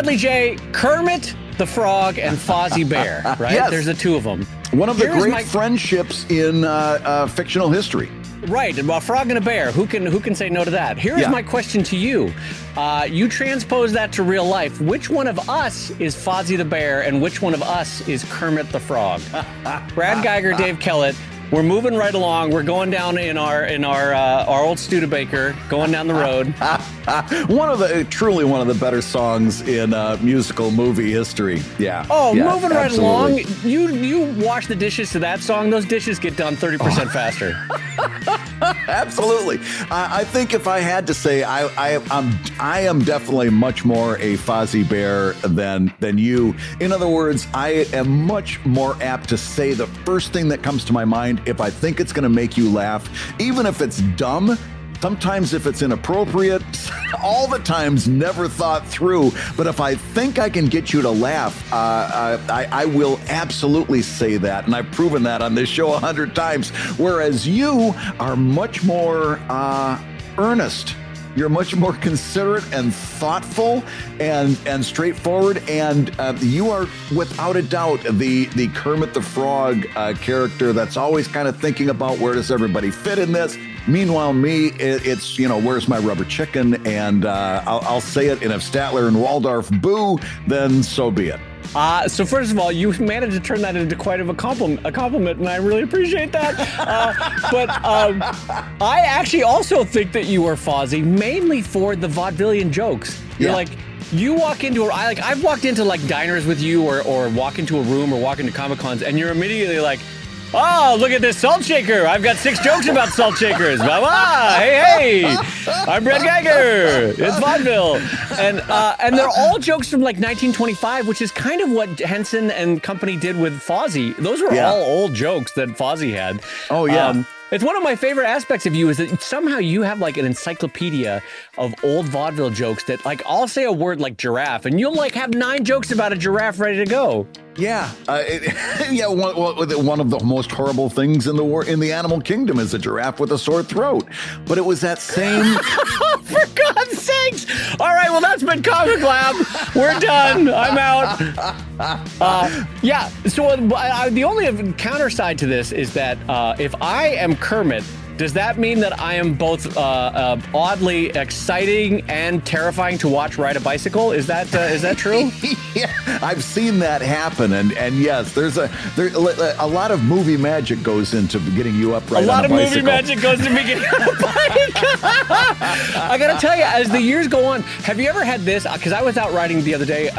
Bradley J., Kermit the Frog and Fozzie Bear, right? Yes. There's the two of them. One of the great friendships in fictional history. Right, a frog and a bear. Who can say no to that? Here is my question to you. You transpose that to real life. Which one of us is Fozzie the Bear and which one of us is Kermit the Frog? Brad Geiger, Dave Kellett. We're moving right along. We're going down in our old Studebaker, going down the road. Truly one of the better songs in musical movie history. Yeah. Oh, yeah, moving right absolutely. along. You wash the dishes to that song. Those dishes get done 30% faster. Absolutely. I think if I had to say, I am definitely much more a Fozzie Bear than you. In other words, I am much more apt to say the first thing that comes to my mind if I think it's going to make you laugh, even if it's dumb. Sometimes if it's inappropriate, all the times never thought through. But if I think I can get you to laugh, I will absolutely say that. And I've proven that on this show 100 times. Whereas you are much more earnest. You're much more considerate and thoughtful and straightforward. And you are, without a doubt, the Kermit the Frog character that's always kind of thinking about where does everybody fit in this. Meanwhile, me, it's, where's my rubber chicken? And I'll say it, and if Statler and Waldorf boo, then so be it. So first of all, you managed to turn that into quite of a compliment, and I really appreciate that. But I actually also think that you are Fozzie, mainly for the vaudevillian jokes. You're like, you walk into I've walked into like diners with you or walk into a room or walk into Comic Cons, and you're immediately like, oh, look at this salt shaker. I've got 6 jokes about salt shakers. Blah, blah. Hey, I'm Brad Geiger. It's vaudeville. And they're all jokes from like 1925, which is kind of what Henson and company did with Fozzie. Those were all old jokes that Fozzie had. Oh, yeah. It's one of my favorite aspects of you is that somehow you have like an encyclopedia of old vaudeville jokes that like I'll say a word like giraffe and you'll like have 9 jokes about a giraffe ready to go. Yeah, one of the most horrible things in the animal kingdom is a giraffe with a sore throat. But it was that same. For God's sakes! All right, well that's been ComicLab. We're done. I'm out. So the only counter side to this is that if I am Kermit, does that mean that I am both oddly exciting and terrifying to watch ride a bicycle? Is that true? Yeah, I've seen that happen, and yes, there's a lot of movie magic goes into getting you upright. A lot of movie magic goes into me getting on a bike. I gotta tell you, as the years go on, have you ever had this? Because I was out riding the other day,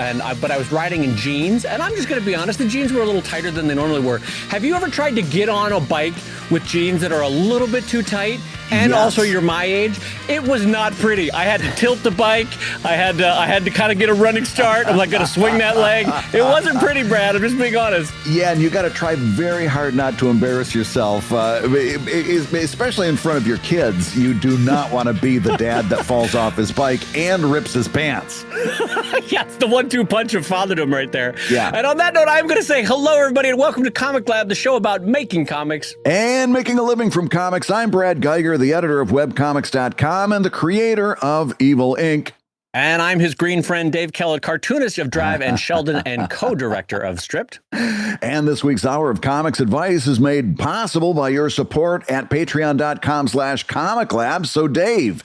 but I was riding in jeans, and I'm just gonna be honest, the jeans were a little tighter than they normally were. Have you ever tried to get on a bike with jeans that are a little bit too tight? And also you're my age. It was not pretty. I had to tilt the bike. I had to kind of get a running start. I'm like gonna swing that leg. It wasn't pretty, Brad. I'm just being honest. Yeah, and you got to try very hard not to embarrass yourself, especially in front of your kids. You do not want to be the dad that falls off his bike and rips his pants. Yeah, it's the 1-2 punch of fatherdom right there. Yeah. And on that note, I'm going to say hello, everybody, and welcome to ComicLab, the show about making comics and making a living from comics. I'm Brad Geiger, the editor of webcomics.com and the creator of Evil Inc. And I'm his green friend, Dave Kellett, cartoonist of Drive and Sheldon and co-director of Stripped. And this week's Hour of Comics Advice is made possible by your support at patreon.com/ComicLab. So Dave,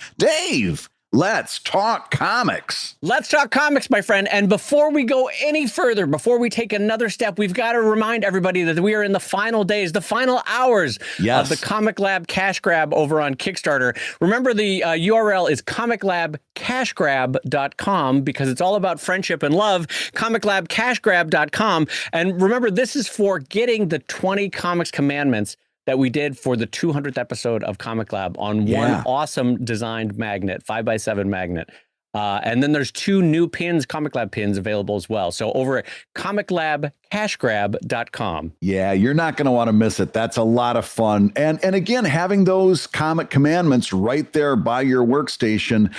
let's talk comics. Let's talk comics, my friend. And before we go any further, before we take another step, we've got to remind everybody that we are in the final days, the final hours of the ComicLab cash grab over on Kickstarter. Remember, the URL is comiclabcashgrab.com because it's all about friendship and love. comiclabcashgrab.com. And remember, this is for getting the 20 Comics Commandments that we did for the 200th episode of ComicLab on one awesome designed magnet, 5x7 magnet. And then there's 2 new pins, ComicLab pins available as well. So over at comiclabcashgrab.com. Yeah, you're not going to want to miss it. That's a lot of fun. And again, having those comic commandments right there by your workstation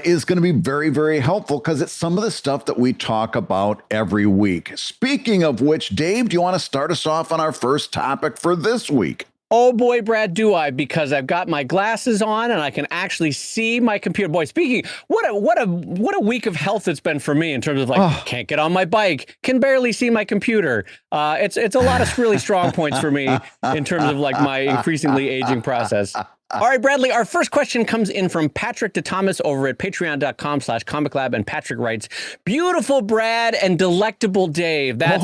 is going to be very, very helpful because it's some of the stuff that we talk about every week. Speaking of which, Dave, do you want to start us off on our first topic for this week? Oh boy, Brad, do I, because I've got my glasses on and I can actually see my computer. Boy, speaking, what a week of health it's been for me in terms of can't get on my bike, can barely see my computer. It's a lot of really strong points for me in terms of like my increasingly aging process. All right, Bradley, our first question comes in from Patrick DeThomas over at patreon.com/ComicLab. And Patrick writes, beautiful Brad and delectable Dave. That's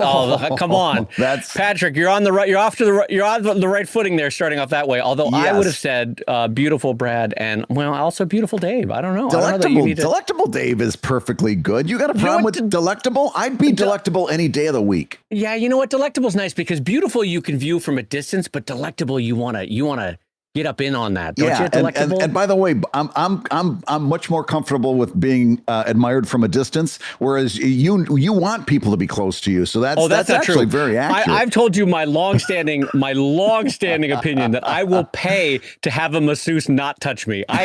come on. That's Patrick, you're on the right footing there, starting off that way. Although I would have said beautiful Brad and, well, also beautiful Dave. I don't know. Delectable Dave is perfectly good. You got a problem with delectable? I'd be delectable any day of the week. Yeah, you know what? Delectable is nice because beautiful you can view from a distance, but delectable you wanna get up in on that, don't you? Delectable? And by the way, I'm much more comfortable with being admired from a distance, whereas you want people to be close to you. So that's actually very accurate. I've told you my longstanding opinion that I will pay to have a masseuse not touch me. I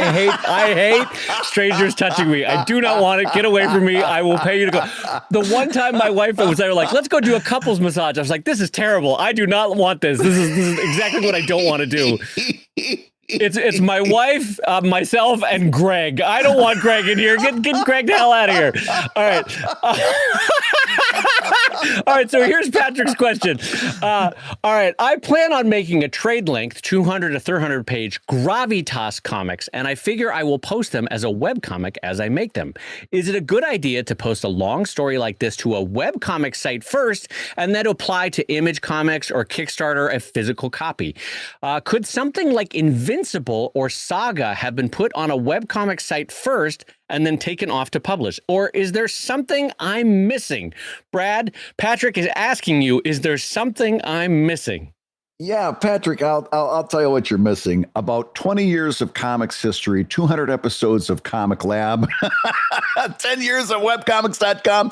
hate strangers touching me. I do not want it. Get away from me. I will pay you to go. The one time my wife was there, like, let's go do a couples massage. I was like, this is terrible. I do not want this. This is exactly what I don't want to do. It's my wife, myself, and Greg. I don't want Greg in here. Get Greg the hell out of here. All right. All right, so here's Patrick's question. All right, I plan on making a trade-length 200 to 300 page gravitas comics, and I figure I will post them as a webcomic as I make them. Is it a good idea to post a long story like this to a webcomic site first, and then apply to Image Comics or Kickstarter a physical copy? Could something like Invincible or Saga have been put on a webcomic site first and then taken off to publish? Or is there something I'm missing? Brad, Patrick is asking you, is there something I'm missing? Yeah, Patrick, I'll tell you what you're missing. About 20 years of comics history, 200 episodes of ComicLab, 10 years of webcomics.com.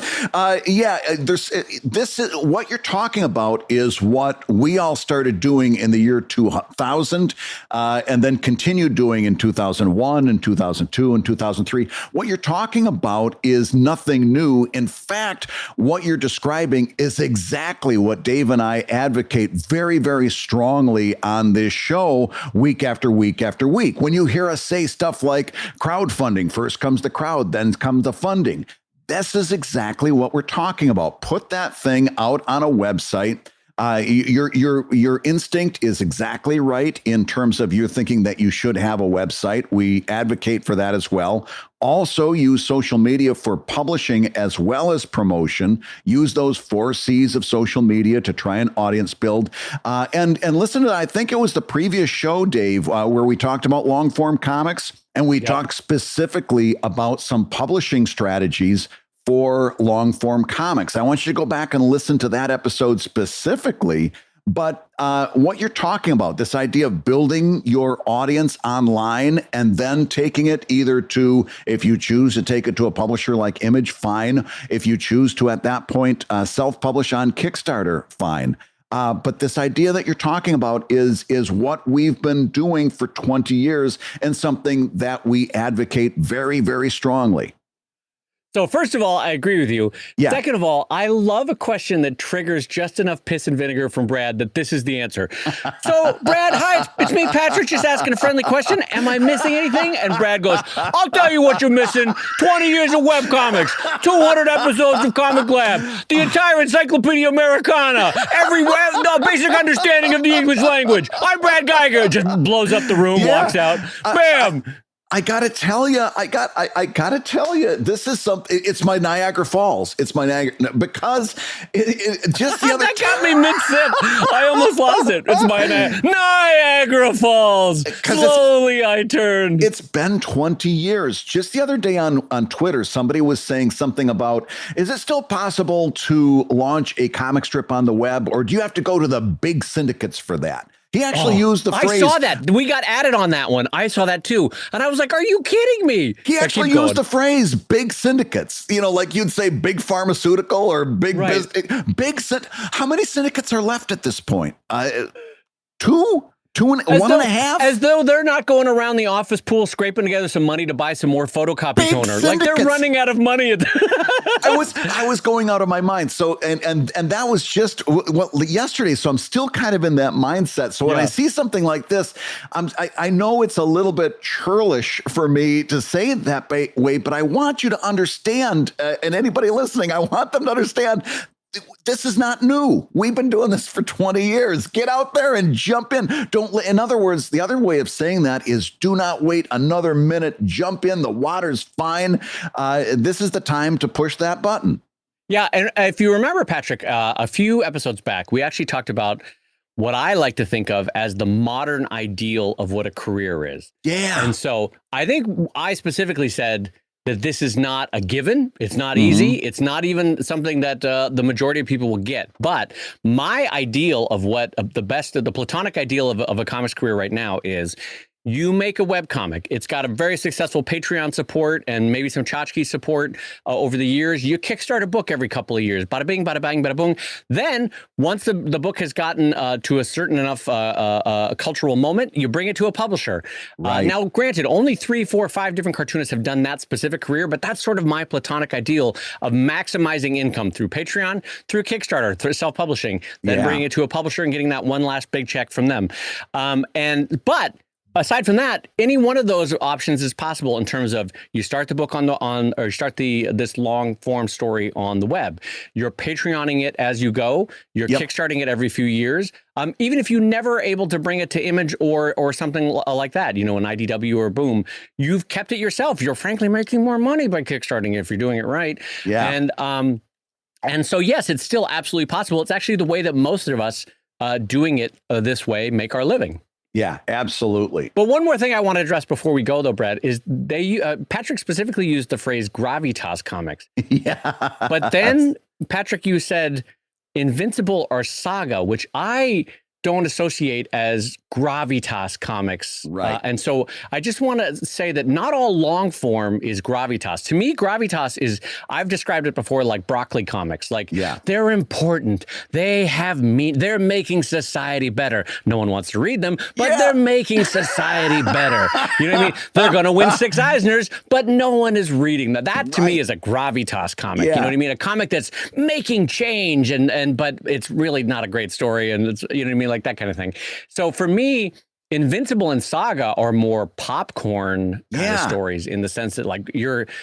This is what you're talking about is what we all started doing in the year 2000 and then continued doing in 2001 and 2002 and 2003. What you're talking about is nothing new. In fact, what you're describing is exactly what Dave and I advocate very, very strongly on this show week after week after week. When you hear us say stuff like crowdfunding, first comes the crowd, then comes the funding. This is exactly what we're talking about. Put that thing out on a website. Your instinct is exactly right in terms of you're thinking that you should have a website. We advocate for that as well. Also use social media for publishing as well as promotion. Use those 4 C's of social media to try and audience build. And listen to, I think it was the previous show, Dave, where we talked about long form comics, and we talked specifically about some publishing strategies for long form comics. I want you to go back and listen to that episode specifically. But what you're talking about, this idea of building your audience online and then taking it either to, if you choose to take it to a publisher like Image, fine. If you choose to, at that point, self-publish on Kickstarter, fine. But this idea that you're talking about is what we've been doing for 20 years and something that we advocate very, very strongly. So first of all, I agree with you. Yeah. Second of all, I love a question that triggers just enough piss and vinegar from Brad that this is the answer. So Brad, hi, it's me, Patrick, just asking a friendly question. Am I missing anything? And Brad goes, I'll tell you what you're missing. 20 years of webcomics, 200 episodes of ComicLab, the entire Encyclopedia Americana, every basic understanding of the English language. I'm Brad Geiger. Just blows up the room, walks out. Bam. I gotta tell you, this is something. It's my Niagara Falls. It's my Niagara, because just the other that got me mid-sip. I almost lost it. It's my Niagara Falls. Slowly I turned. It's been 20 years. Just the other day on Twitter, somebody was saying something about, is it still possible to launch a comic strip on the web, or do you have to go to the big syndicates for that? He actually used the phrase. I saw that. We got added on that one. I saw that too. And I was like, are you kidding me? He actually used the phrase big syndicates. You know, like you'd say big pharmaceutical or big business. How many syndicates are left at this point? 2? One and a half? As though they're not going around the office pool scraping together some money to buy some more photocopy Big toner. syndicates. Like they're running out of money. I was going out of my mind. So and that was just yesterday. So I'm still kind of in that mindset. So when I see something like this, I know it's a little bit churlish for me to say it that way, but I want you to understand, and anybody listening, I want them to understand. This is not new. We've been doing this for 20 years. Get out there and jump in. In other words, the other way of saying that is do not wait another minute. Jump in. The water's fine. This is the time to push that button. Yeah. And if you remember, Patrick, a few episodes back, we actually talked about what I like to think of as the modern ideal of what a career is. Yeah. And so I think I specifically said that this is not a given. It's not easy. It's not even something that the majority of people will get. But my ideal of what the platonic ideal of a comics career right now is you make a webcomic. It's got a very successful Patreon support and maybe some tchotchke support over the years. You kickstart a book every couple of years. Bada bing, bada bang, bada boom. Then once the book has gotten to a certain enough cultural moment, you bring it to a publisher. Right. Now, granted, only 3, 4, 5 different cartoonists have done that specific career, but that's sort of my platonic ideal of maximizing income through Patreon, through Kickstarter, through self-publishing, then bringing it to a publisher and getting that one last big check from them. But aside from that, any one of those options is possible in terms of you start the book this long form story on the web. You're Patreoning it as you go. You're kickstarting it every few years. Even if you never able to bring it to Image or something like that, an IDW or Boom, you've kept it yourself. You're frankly making more money by kickstarting it if you're doing it right. Yeah. And so, yes, it's still absolutely possible. It's actually the way that most of us doing it this way make our living. Yeah, absolutely. But one more thing I want to address before we go, though, Brad, is Patrick specifically used the phrase gravitas comics. Yeah. But then, Patrick, you said Invincible or Saga, which I don't associate as gravitas comics. Right. And so I just want to say that not all long form is gravitas. To me, gravitas is, I've described it before like broccoli comics. Like they're important. They have they're making society better. No one wants to read them, but they're making society better. You know what I mean? They're going to win 6 Eisners, but no one is reading that. That to me is a gravitas comic. You know what I mean? A comic that's making change but it's really not a great story. And it's, you know what I mean? Like that kind of thing. So for me, Invincible and Saga are more popcorn kind of stories in the sense that like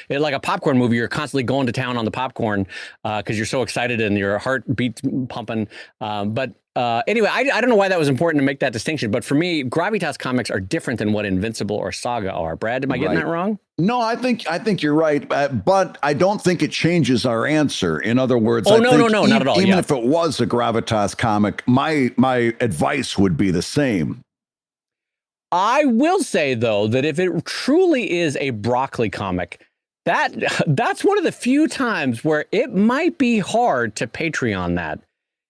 like a popcorn movie, you're constantly going to town on the popcorn because you're so excited and your heart beats pumping. But anyway, I don't know why that was important to make that distinction. But for me, gravitas comics are different than what Invincible or Saga are. Brad, am I getting that wrong? No, I think you're right, but I don't think it changes our answer. In other words, no, not at all. Even if it was a gravitas comic, my advice would be the same. I will say, though, that if it truly is a broccoli comic, that's one of the few times where it might be hard to Patreon that,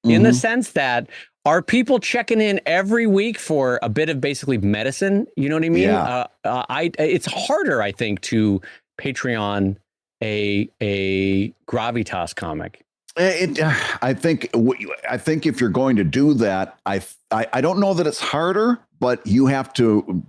in the sense that are people checking in every week for a bit of basically medicine? You know what I mean? Yeah. It's harder, I think, to Patreon a gravitas comic. I think if you're going to do that, I don't know that it's harder, but you have to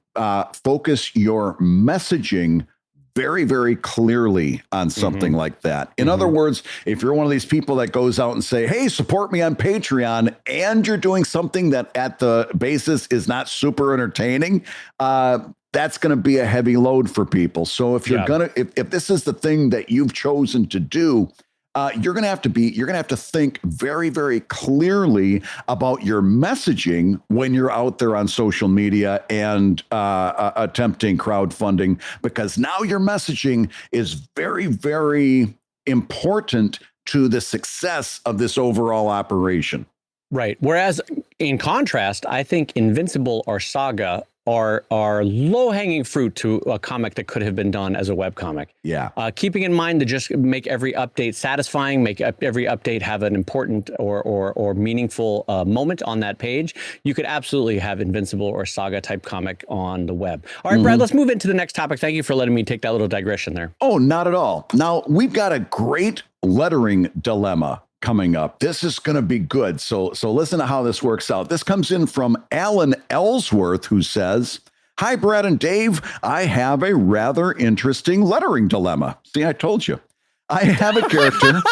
focus your messaging very, very clearly on something like that. In other words, if you're one of these people that goes out and say, hey, support me on Patreon, and you're doing something that at the basis is not super entertaining, that's going to be a heavy load for people. So if you're if this is the thing that you've chosen to do, you're going to have to think very, very clearly about your messaging when you're out there on social media and attempting crowdfunding, because now your messaging is very, very important to the success of this overall operation. Right. Whereas in contrast, I think Invincible or Saga are low-hanging fruit to a comic that could have been done as a webcomic. Yeah. Keeping in mind to just make every update satisfying, make every update have an important or meaningful moment on that page, you could absolutely have Invincible or Saga type comic on the web. All right, Brad, let's move into the next topic. Thank you for letting me take that little digression there. Oh, not at all. Now, we've got a great lettering dilemma coming up. This is going to be good. So listen to how this works out. This comes in from Alan Ellsworth, who says, "Hi, Brad and Dave. I have a rather interesting lettering dilemma." See, I told you. I have a character.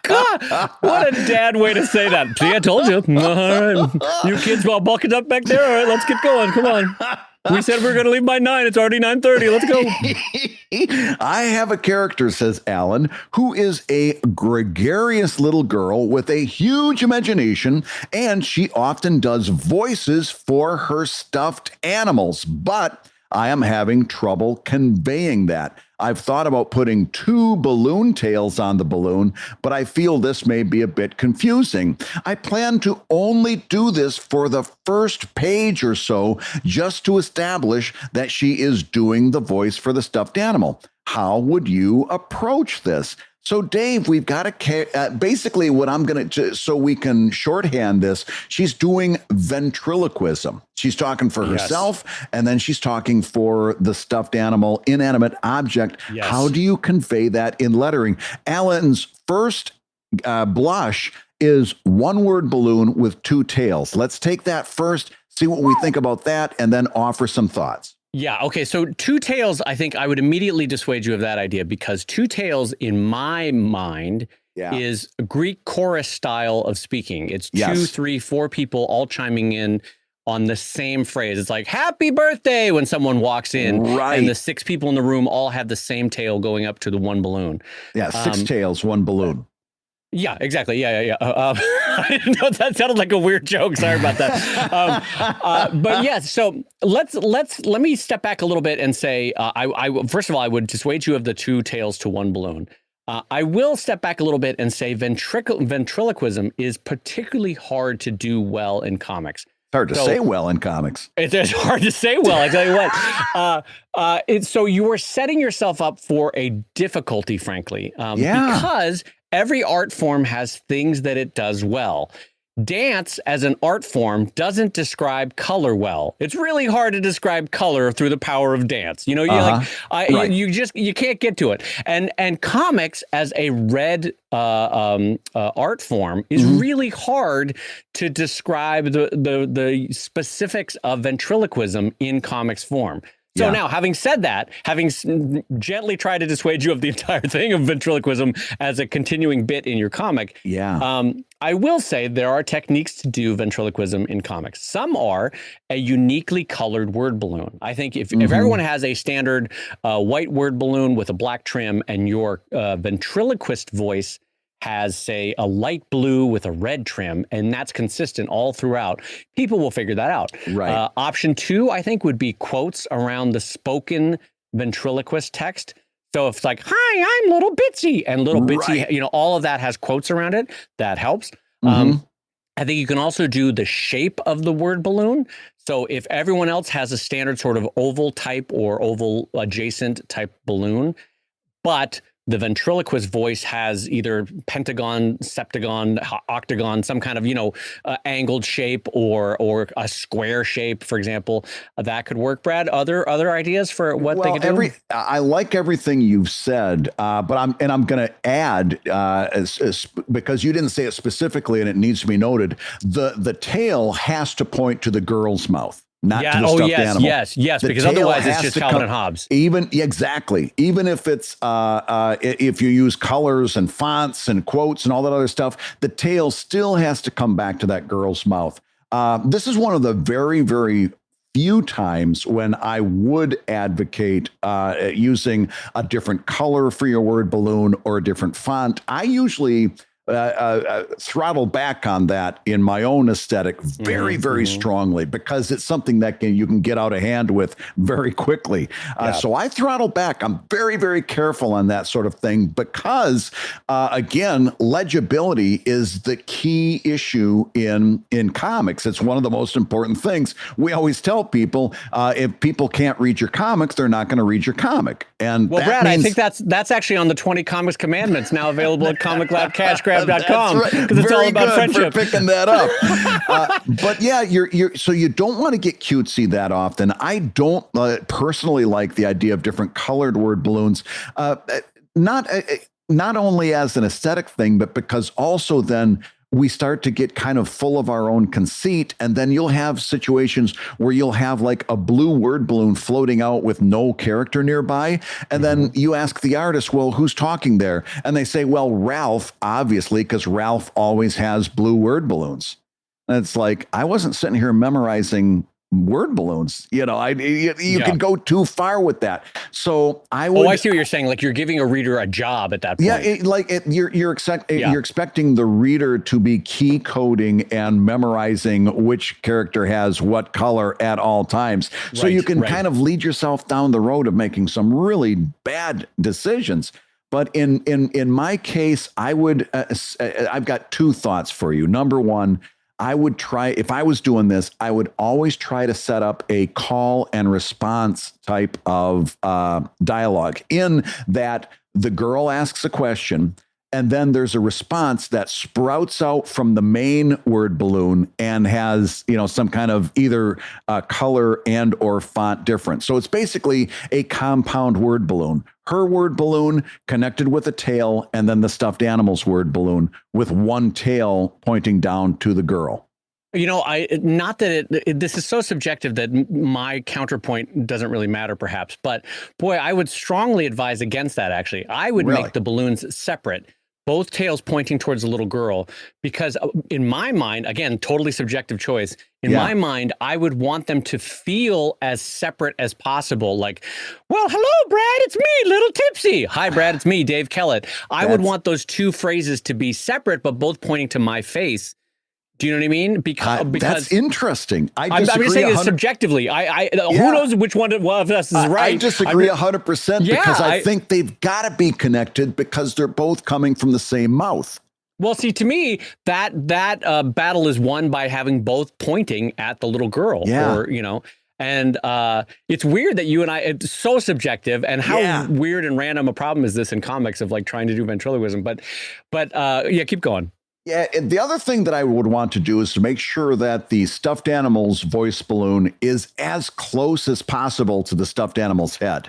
God, what a dad way to say that. See, I told you. All right. You kids all buckled up back there. All right, let's get going. Come on. We said we were going to leave by 9. It's already 9:30. Let's go. I have a character, says Alan, who is a gregarious little girl with a huge imagination, and she often does voices for her stuffed animals. But I am having trouble conveying that. I've thought about putting 2 balloon tails on the balloon, but I feel this may be a bit confusing. I plan to only do this for the first page or so, just to establish that she is doing the voice for the stuffed animal. How would you approach this? So, Dave, we've got to basically what I'm going to, so we can shorthand this, she's doing ventriloquism. She's talking for herself, and then she's talking for the stuffed animal, inanimate object. Yes. How do you convey that in lettering? Alan's first blush is 1-word balloon with 2 tails. Let's take that first, see what we think about that, and then offer some thoughts. Yeah. Okay. So 2 tails, I think I would immediately dissuade you of that idea, because 2 tails in my mind is Greek chorus style of speaking. It's 2, 3, 4 people all chiming in on the same phrase. It's like happy birthday when someone walks in, and the 6 people in the room all have the same tail going up to the 1 balloon. Yeah. 6 tails, 1 balloon. Yeah, exactly. Yeah. I didn't know, that sounded like a weird joke. Sorry about that. But yeah, so let me step back a little bit and say, I first of all, I would dissuade you of the 2 tails to 1 balloon. I will step back a little bit and say ventriloquism is particularly hard to do well in comics. Hard to say well in comics. It's hard to say well. I tell you what. So you are setting yourself up for a difficulty, frankly, because every art form has things that it does well. Dance as an art form doesn't describe color well. It's really hard to describe color through the power of dance. You know, you can't get to it. And comics as a read art form is really hard to describe the specifics of ventriloquism in comics form. So now, having said that, having gently tried to dissuade you of the entire thing of ventriloquism as a continuing bit in your comic, I will say there are techniques to do ventriloquism in comics. Some are a uniquely colored word balloon. I think if everyone has a standard white word balloon with a black trim, and your ventriloquist voice has, say, a light blue with a red trim, and that's consistent all throughout, people will figure that out. Right. Option 2, I think, would be quotes around the spoken ventriloquist text. So if it's like, "Hi, I'm Little Bitsy," and Little Bitsy, you know, all of that has quotes around it. That helps. I think you can also do the shape of the word balloon. So if everyone else has a standard sort of oval type or oval adjacent type balloon, but the ventriloquist voice has either pentagon, septagon, octagon, some kind of, angled shape or a square shape, for example, that could work. Brad, other ideas for what they could do? I like everything you've said, but I'm going to add, because you didn't say it specifically and it needs to be noted, the tail has to point to the girl's mouth. Not to the stuffed animal. Yes, because otherwise it's just Calvin and Hobbes. Exactly. Even if it's if you use colors and fonts and quotes and all that other stuff, the tail still has to come back to that girl's mouth. This is one of the very, very few times when I would advocate using a different color for your word balloon or a different font. I usually throttle back on that in my own aesthetic very, very strongly, because it's something that you can get out of hand with very quickly. So I throttle back. I'm very, very careful on that sort of thing because, again, legibility is the key issue in comics. It's one of the most important things. We always tell people, if people can't read your comics, they're not going to read your comic. And well, Brad, I think that's actually on the 20 Comics Commandments, now available at ComicLab CashGrab.com, because it's all about friendship. For picking that up. But yeah, so you don't want to get cutesy that often. I don't personally like the idea of different colored word balloons. not only as an aesthetic thing, but because also then we start to get kind of full of our own conceit. And then you'll have situations where you'll have like a blue word balloon floating out with no character nearby. And then you ask the artist, well, who's talking there? And they say, well, Ralph, obviously, because Ralph always has blue word balloons. And it's like, I wasn't sitting here memorizing word balloons. You can go too far with that. So I would. Oh, I see what you're saying. Like you're giving a reader a job at that point. Yeah, you're expecting the reader to be key coding and memorizing which character has what color at all times. So you can kind of lead yourself down the road of making some really bad decisions. But in my case, I would. I've got two thoughts for you. Number one, I would try, if I was doing this, I would always try to set up a call and response type of dialogue, in that the girl asks a question and then there's a response that sprouts out from the main word balloon and has, some kind of either color and or font difference. So it's basically a compound word balloon. Her word balloon connected with a tail, and then the stuffed animal's word balloon with one tail pointing down to the girl. Not that this is so subjective that my counterpoint doesn't really matter, perhaps. But boy, I would strongly advise against that, actually. I would make the balloons separate, both tails pointing towards the little girl, because in my mind, again, totally subjective choice. In my mind, I would want them to feel as separate as possible. Like, well, hello, Brad, it's me, Little Tipsy. Hi, Brad, it's me, Dave Kellett. I would want those two phrases to be separate, but both pointing to my face. Do you know what I mean? Because that's interesting. I'm just saying it subjectively. Who knows which one of us is right? I disagree 100% because I think they've got to be connected because they're both coming from the same mouth. Well, see, to me, that battle is won by having both pointing at the little girl. And it's weird that you and I, it's so subjective, and how weird and random a problem is this in comics of like trying to do ventriloquism. But keep going. Yeah, and the other thing that I would want to do is to make sure that the stuffed animal's voice balloon is as close as possible to the stuffed animal's head.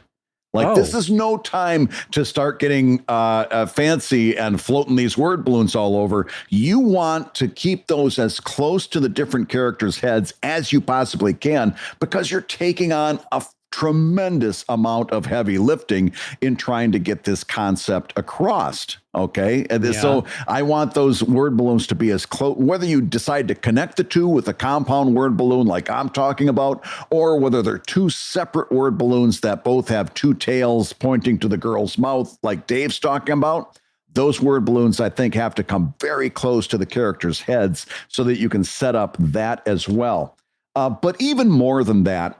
Like, this is no time to start getting fancy and floating these word balloons all over. You want to keep those as close to the different characters' heads as you possibly can, because you're taking on a tremendous amount of heavy lifting in trying to get this concept across. Okay. So I want those word balloons to be as close, whether you decide to connect the two with a compound word balloon like I'm talking about, or whether they're two separate word balloons that both have two tails pointing to the girl's mouth, like Dave's talking about. Those word balloons, I think, have to come very close to the characters' heads so that you can set up that as well. But even more than that,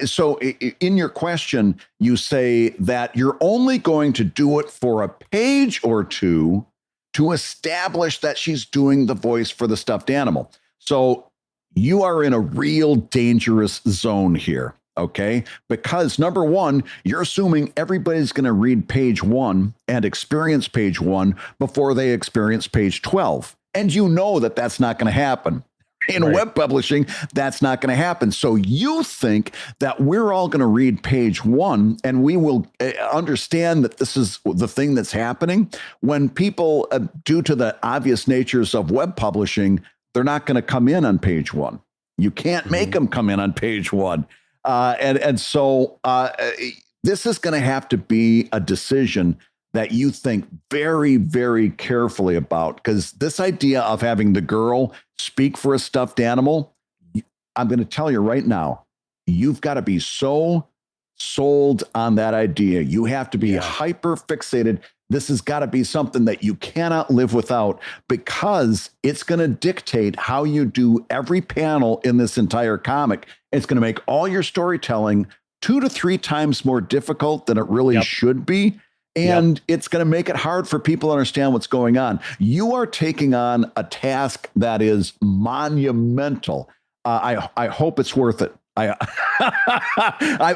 so in your question, you say that you're only going to do it for a page or two to establish that she's doing the voice for the stuffed animal. So you are in a real dangerous zone here, okay? Because number one, you're assuming everybody's going to read page 1 and experience page 1 before they experience page 12. And you know that that's not going to happen. In web publishing, that's not going to happen. So you think that we're all going to read page 1 and we will understand that this is the thing that's happening, when people, due to the obvious natures of web publishing, they're not going to come in on page 1. You can't make them come in on page 1. So this is going to have to be a decision that you think very, very carefully about, because this idea of having the girl speak for a stuffed animal, I'm going to tell you right now, you've got to be so sold on that idea. You have to be hyper fixated. This has got to be something that you cannot live without, because it's going to dictate how you do every panel in this entire comic. It's going to make all your storytelling 2 to 3 times more difficult than it really should be. And it's going to make it hard for people to understand what's going on. You are taking on a task that is monumental. I hope it's worth it.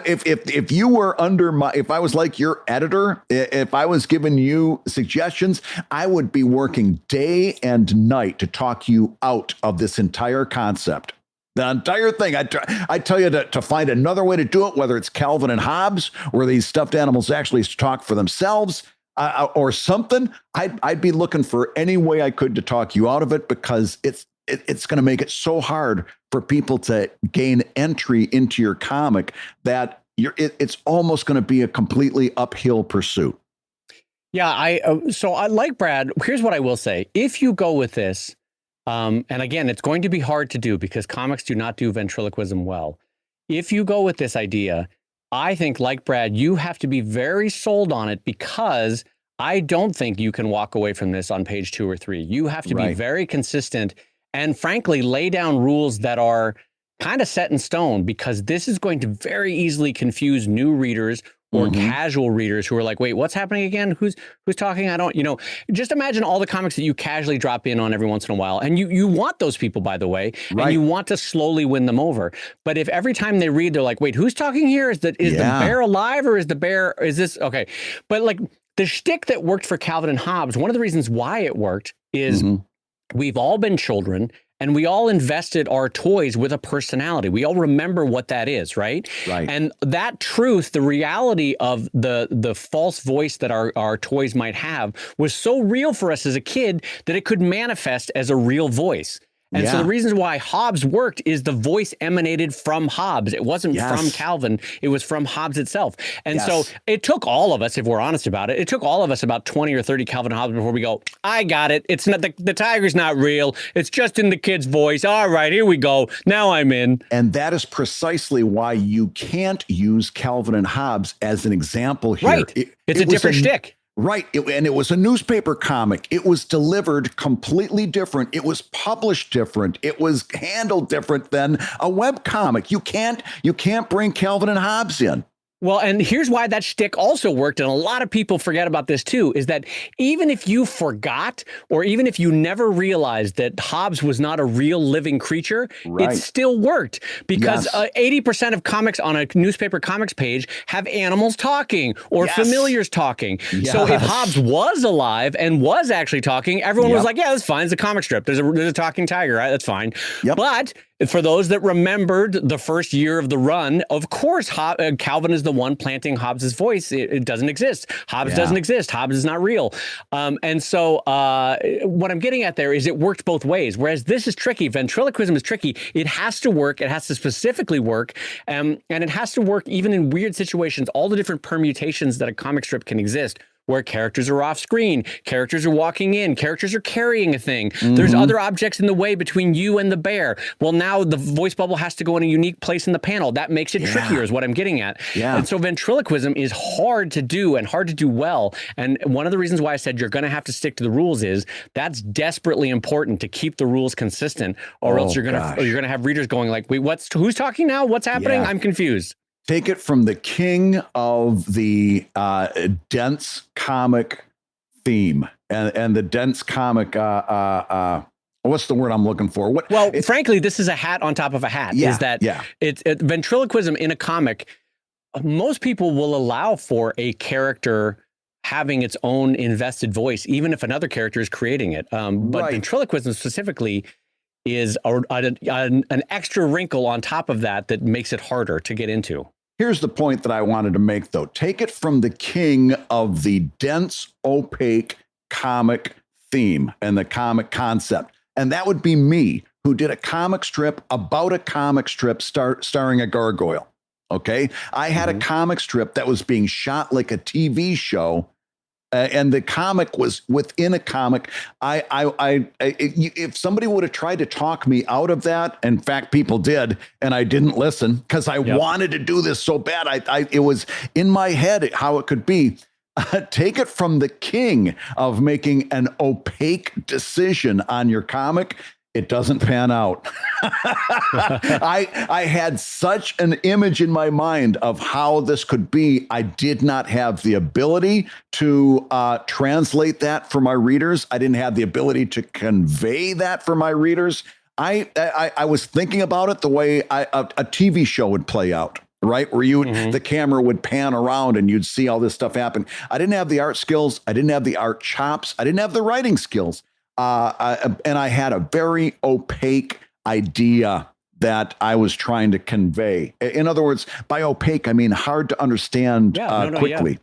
If you were if I was like your editor, if I was giving you suggestions, I would be working day and night to talk you out of this entire concept. The entire thing. I tell you to find another way to do it, whether it's Calvin and Hobbes, where these stuffed animals actually talk for themselves. or something, I'd be looking for any way I could to talk you out of it, because it's going to make it so hard for people to gain entry into your comic that it's almost going to be a completely uphill pursuit. Yeah, so I like Brad. Here's what I will say. If you go with this, and again, it's going to be hard to do because comics do not do ventriloquism well. If you go with this idea, I think, like Brad, you have to be very sold on it, because I don't think you can walk away from this on page 2 or 3. You have to be very consistent and, frankly, lay down rules that are kind of set in stone, because this is going to very easily confuse new readers or casual readers who are like, wait, what's happening again? Who's talking? I don't, just imagine all the comics that you casually drop in on every once in a while. And you want those people, by the way, and you want to slowly win them over. But if every time they read, they're like, wait, who's talking here? Is the bear alive, or is this? Okay. But like the shtick that worked for Calvin and Hobbes, one of the reasons why it worked is we've all been children, and we all invested our toys with a personality. We all remember what that is, right? Right. And that truth, the reality of the false voice that our toys might have, was so real for us as a kid that it could manifest as a real voice. And so the reasons why Hobbes worked is the voice emanated from Hobbes. It wasn't from Calvin. It was from Hobbes itself. And so it took all of us, if we're honest about it, it took all of us about 20 or 30 Calvin and Hobbes before we go, I got it. It's not the tiger's not real. It's just in the kid's voice. All right, here we go. Now I'm in. And that is precisely why you can't use Calvin and Hobbes as an example here. Right. It's a different shtick. Right. And it was a newspaper comic. It was delivered completely different. It was published different. It was handled different than a web comic. You can't bring Calvin and Hobbes in. Well, and here's why that shtick also worked, and a lot of people forget about this too, is that even if you forgot, or even if you never realized that Hobbes was not a real living creature, it still worked, because 80% of comics on a newspaper comics page have animals talking or familiars talking. So if Hobbes was alive and was actually talking, everyone was like, yeah, that's fine. It's a comic strip. There's a talking tiger, right? That's fine. But for those that remembered the first year of the run, of course, Calvin is the one planting Hobbes's voice. It doesn't exist. Hobbes doesn't exist. Hobbes is not real. And so what I'm getting at there is it worked both ways. Whereas this is tricky. Ventriloquism is tricky. It has to work. It has to specifically work. And it has to work even in weird situations, all the different permutations that a comic strip can exist, where characters are off screen, characters are walking in, characters are carrying a thing. There's other objects in the way between you and the bear. Well, now the voice bubble has to go in a unique place in the panel. That makes it trickier, is what I'm getting at. And so ventriloquism is hard to do and hard to do well. And one of the reasons why I said you're going to have to stick to the rules is that's desperately important to keep the rules consistent, or else you're going to have readers going like, wait, who's talking now? What's happening? I'm confused. Take it from the king of the dense comic theme and the dense comic. What's the word I'm looking for? Frankly, this is a hat on top of a hat. It's ventriloquism in a comic. Most people will allow for a character having its own invested voice, even if another character is creating it. But ventriloquism specifically is an extra wrinkle on top of that makes it harder to get into. Here's the point that I wanted to make, though. Take it from the king of the dense, opaque comic theme and the comic concept. And that would be me, who did a comic strip about a comic strip starring a gargoyle. Okay? I had a comic strip that was being shot like a TV show. And the comic was within a comic. If somebody would have tried to talk me out of that, in fact, people did, and I didn't listen because I wanted to do this so bad. It was in my head how it could be. Take it from the king of making an opaque decision on your comic. It doesn't pan out. I had such an image in my mind of how this could be. I did not have the ability to translate that for my readers. I didn't have the ability to convey that for my readers. I was thinking about it the way a TV show would play out. Right, where the camera would pan around and you'd see all this stuff happen. I didn't have the art skills. I didn't have the art chops. I didn't have the writing skills. And I had a very opaque idea that I was trying to convey. In other words, by opaque, I mean hard to understand quickly.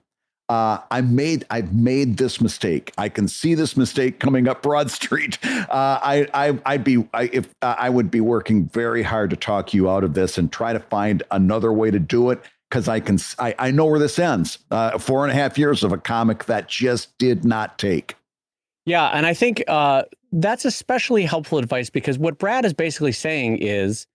I've made this mistake. I can see this mistake coming up Broad Street. I would be working very hard to talk you out of this and try to find another way to do it. Because I know where this ends. 4.5 years of a comic that just did not take. Yeah, and I think that's especially helpful advice, because what Brad is basically saying is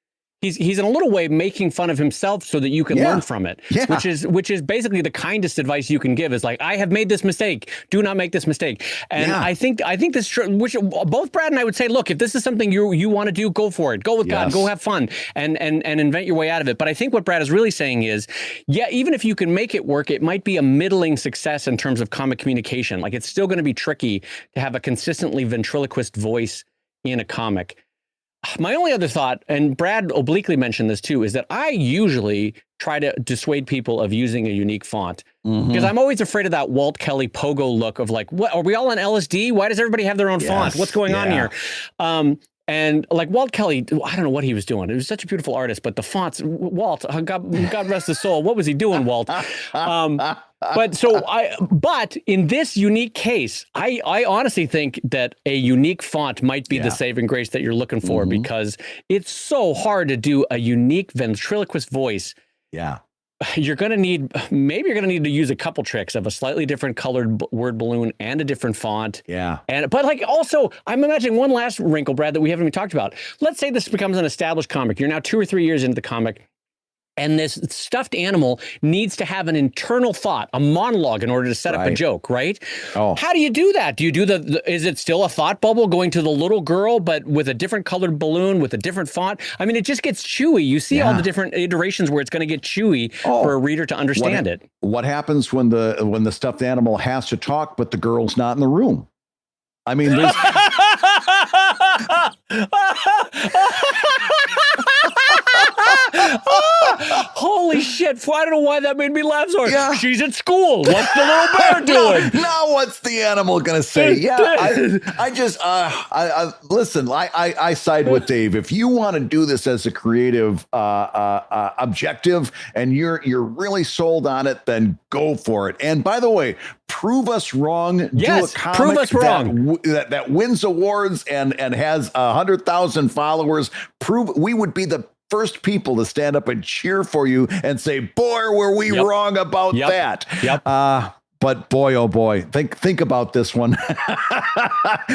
he's in a little way making fun of himself so that you can learn from it. Yeah. Which is basically the kindest advice you can give, is like, I have made this mistake. Do not make this mistake. And I think this, which both Brad and I would say, look, if this is something you want to do, go for it. Go with God. Go have fun and invent your way out of it. But I think what Brad is really saying is, yeah, even if you can make it work, it might be a middling success in terms of comic communication. Like, it's still going to be tricky to have a consistently ventriloquist voice in a comic. My only other thought, and Brad obliquely mentioned this too, is that I usually try to dissuade people of using a unique font, because I'm always afraid of that Walt Kelly pogo look of like, what, are we all on LSD? Why does everybody have their own font? What's going on here? And like Walt Kelly, I don't know what he was doing. He was such a beautiful artist, but the fonts, Walt, God rest his soul. What was he doing, Walt? But in this unique case, I honestly think that a unique font might be the saving grace that you're looking for, because it's so hard to do a unique ventriloquist voice. Yeah. You're going to need to use a couple tricks of a slightly different colored word balloon and a different font. Yeah. But like, also, I'm imagining one last wrinkle, Brad, that we haven't even talked about. Let's say this becomes an established comic. You're now 2 or 3 years into the comic, and this stuffed animal needs to have an internal thought, a monologue, in order to set up a joke, right? Oh. How do you do that? Do you do is it still a thought bubble going to the little girl, but with a different colored balloon, with a different font? I mean, it just gets chewy. You see all the different iterations where it's going to get chewy for a reader to understand it. What happens when the stuffed animal has to talk, but the girl's not in the room? I mean, there's... Holy shit. I don't know why that made me laugh so hard. Yeah. She's at school. What's the little bear doing? Now what's the animal going to say? Yeah, listen, I side with Dave. If you want to do this as a creative objective and you're really sold on it, then go for it. And by the way, prove us wrong. Yes, do a comic prove us wrong. That wins awards and has 100,000 followers. We would be the first people to stand up and cheer for you and say, boy, were we wrong about that. But boy, oh boy, think about this one.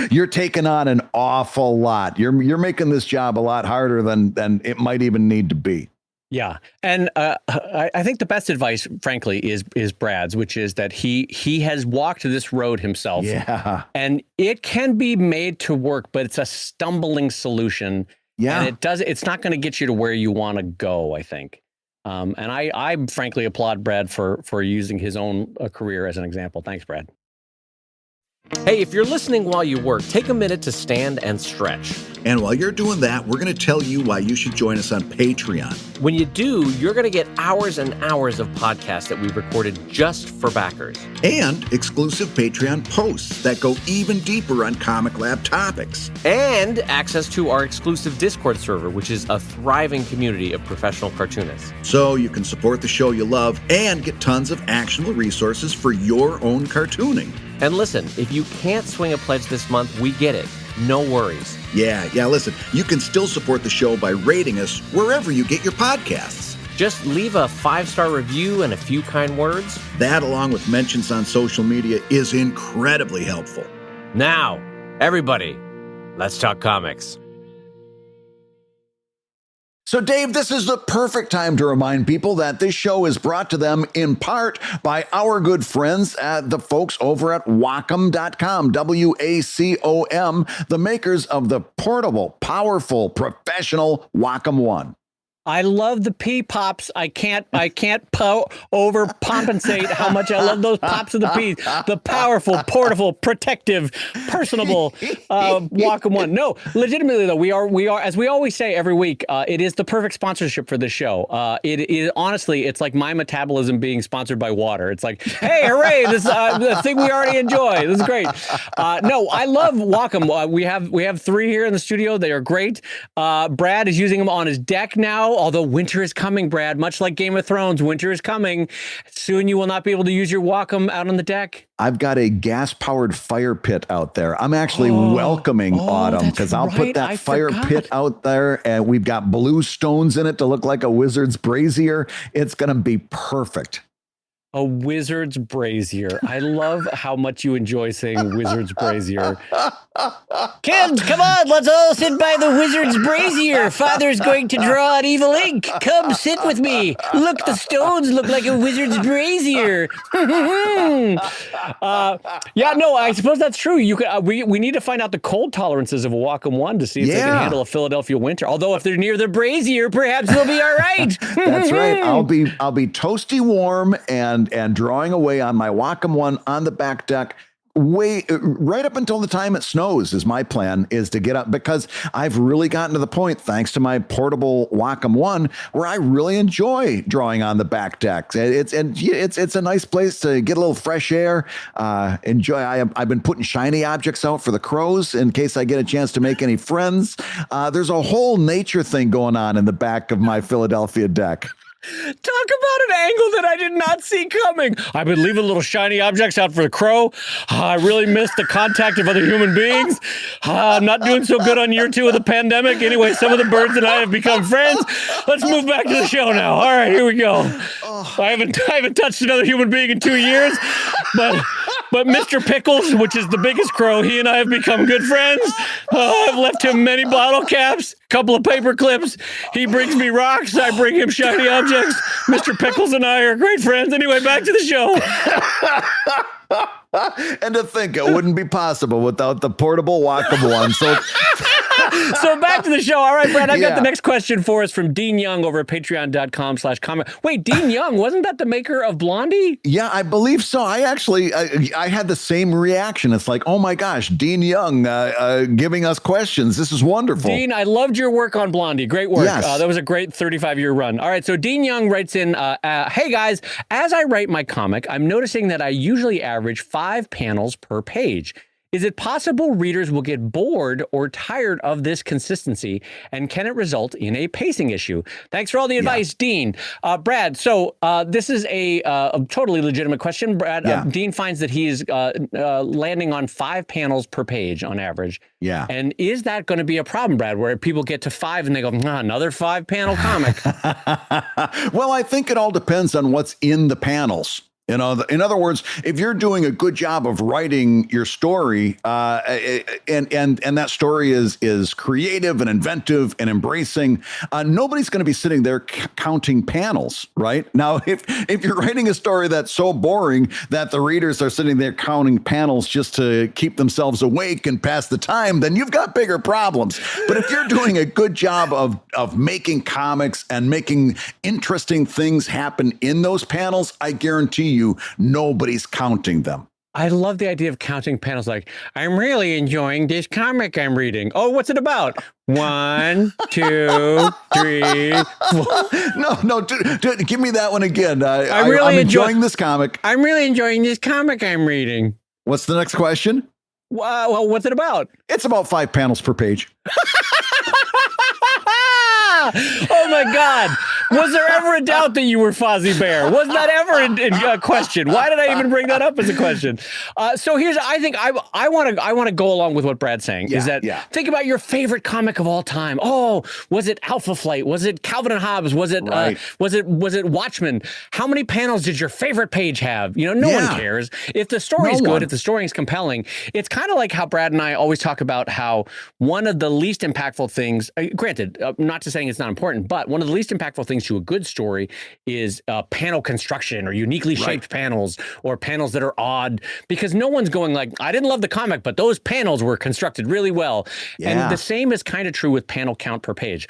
You're taking on an awful lot. You're making this job a lot harder than it might even need to be. Yeah. And I think the best advice, frankly, is Brad's, which is that he has walked this road himself. Yeah. And it can be made to work, but it's a stumbling solution. Yeah. And it's not going to get you to where you want to go, I think. And I frankly applaud Brad for using his own career as an example. Thanks, Brad. Hey, if you're listening while you work, take a minute to stand and stretch. And while you're doing that, we're going to tell you why you should join us on Patreon. When you do, you're going to get hours and hours of podcasts that we've recorded just for backers. And exclusive Patreon posts that go even deeper on ComicLab topics. And access to our exclusive Discord server, which is a thriving community of professional cartoonists. So you can support the show you love and get tons of actionable resources for your own cartooning. And listen, if you can't swing a pledge this month, we get it. No worries. Yeah, listen, you can still support the show by rating us wherever you get your podcasts. Just leave a 5-star review and a few kind words. That, along with mentions on social media, is incredibly helpful. Now, everybody, let's talk comics. So, Dave, this is the perfect time to remind people that this show is brought to them in part by our good friends at the folks over at Wacom.com, WACOM, the makers of the portable, powerful, professional Wacom One. I love the pee pops. I can't overcompensate how much I love those pops of the peas. The powerful, portable, protective, personable Wacom One. No, legitimately though, we are as we always say every week. It is the perfect sponsorship for this show. It is honestly, it's like my metabolism being sponsored by water. It's like, hey, hooray! This the thing we already enjoy. This is great. No, I love Wacom. We have 3 here in the studio. They are great. Brad is using them on his deck now. although winter is coming, Brad, much like Game of Thrones, winter is coming. Soon you will not be able to use your Wacom out on the deck. I've got a gas-powered fire pit out there. I'm actually welcoming autumn because I'll put that fire pit out there, and we've got blue stones in it to look like a wizard's brazier. It's going to be perfect. A wizard's brazier. I love how much you enjoy saying wizard's brazier. Kids, come on, let's all sit by the wizard's brazier. Father's going to draw out evil ink. Come sit with me. Look, the stones look like a wizard's brazier. Yeah, no, I suppose that's true. You could. We need to find out the cold tolerances of a Wacom One to see if they can handle a Philadelphia winter. Although if they're near the brazier, perhaps they'll be all right. That's right. I'll be toasty warm and drawing away on my Wacom One on the back deck. Right up until the time it snows is my plan, is to get up, because I've really gotten to the point, thanks to my portable Wacom One, where I really enjoy drawing on the back deck. It's a nice place to get a little fresh air. Enjoy. I've been putting shiny objects out for the crows in case I get a chance to make any friends. There's a whole nature thing going on in the back of my Philadelphia deck. Talk about an angle that I did not see coming. I've been leaving little shiny objects out for the crow. I really miss the contact of other human beings. I'm not doing so good on year 2 of the pandemic. Anyway, some of the birds and I have become friends. Let's move back to the show now. All right, here we go. I haven't touched another human being in 2 years, but Mr. Pickles, which is the biggest crow, he and I have become good friends. I've left him many bottle caps, a couple of paper clips. He brings me rocks. I bring him shiny objects. Mr. Pickles and I are great friends. Anyway, back to the show. And to think it wouldn't be possible without the portable Wacom One. So back to the show. All right, Brad, I've got the next question for us from Dean Young over at patreon.com/comic. Wait, Dean Young, wasn't that the maker of Blondie? Yeah, I believe so. I actually, I had the same reaction. It's like, oh my gosh, Dean Young giving us questions. This is wonderful. Dean, I loved your work on Blondie. Great work. Yes. That was a great 35-year run. All right, so Dean Young writes in, hey guys, as I write my comic, I'm noticing that I usually average 5 panels per page. Is it possible readers will get bored or tired of this consistency, and can it result in a pacing issue? Thanks for all the advice, Dean. Brad, so this is a totally legitimate question. Brad, Dean finds that he is landing on 5 panels per page on average. Yeah. And is that going to be a problem, Brad, where people get to 5 and they go, another 5-panel comic? Well, I think it all depends on what's in the panels. You know, in other words, if you're doing a good job of writing your story, and that story is creative and inventive and embracing, nobody's going to be sitting there counting panels, right? Now, if you're writing a story that's so boring that the readers are sitting there counting panels just to keep themselves awake and pass the time, then you've got bigger problems. But if you're doing a good job of making comics and making interesting things happen in those panels, I guarantee you, nobody's counting them. I love the idea of counting panels. Like, I'm really enjoying this comic I'm reading. Oh, what's it about? 1, 2, 3, 4. No, give me that one again. I'm enjoying this comic. I'm really enjoying this comic I'm reading. What's the next question? Well, what's it about? It's about 5 panels per page. Oh my God. Was there ever a doubt that you were Fozzie Bear? Was that ever in question? Why did I even bring that up as a question? So here's, I think I want to go along with what Brad's saying. Think about your favorite comic of all time. Oh, was it Alpha Flight? Was it Calvin and Hobbes? Was it was it Watchmen? How many panels did your favorite page have? You know, no one cares. If the story's good, if the story is compelling, it's kind of like how Brad and I always talk about how one of the least impactful things, granted, not to saying it's not important, but one of the least impactful things to a good story is panel construction or uniquely shaped panels or panels that are odd, because no one's going like, I didn't love the comic, but those panels were constructed really well. And the same is kind of true with panel count per page.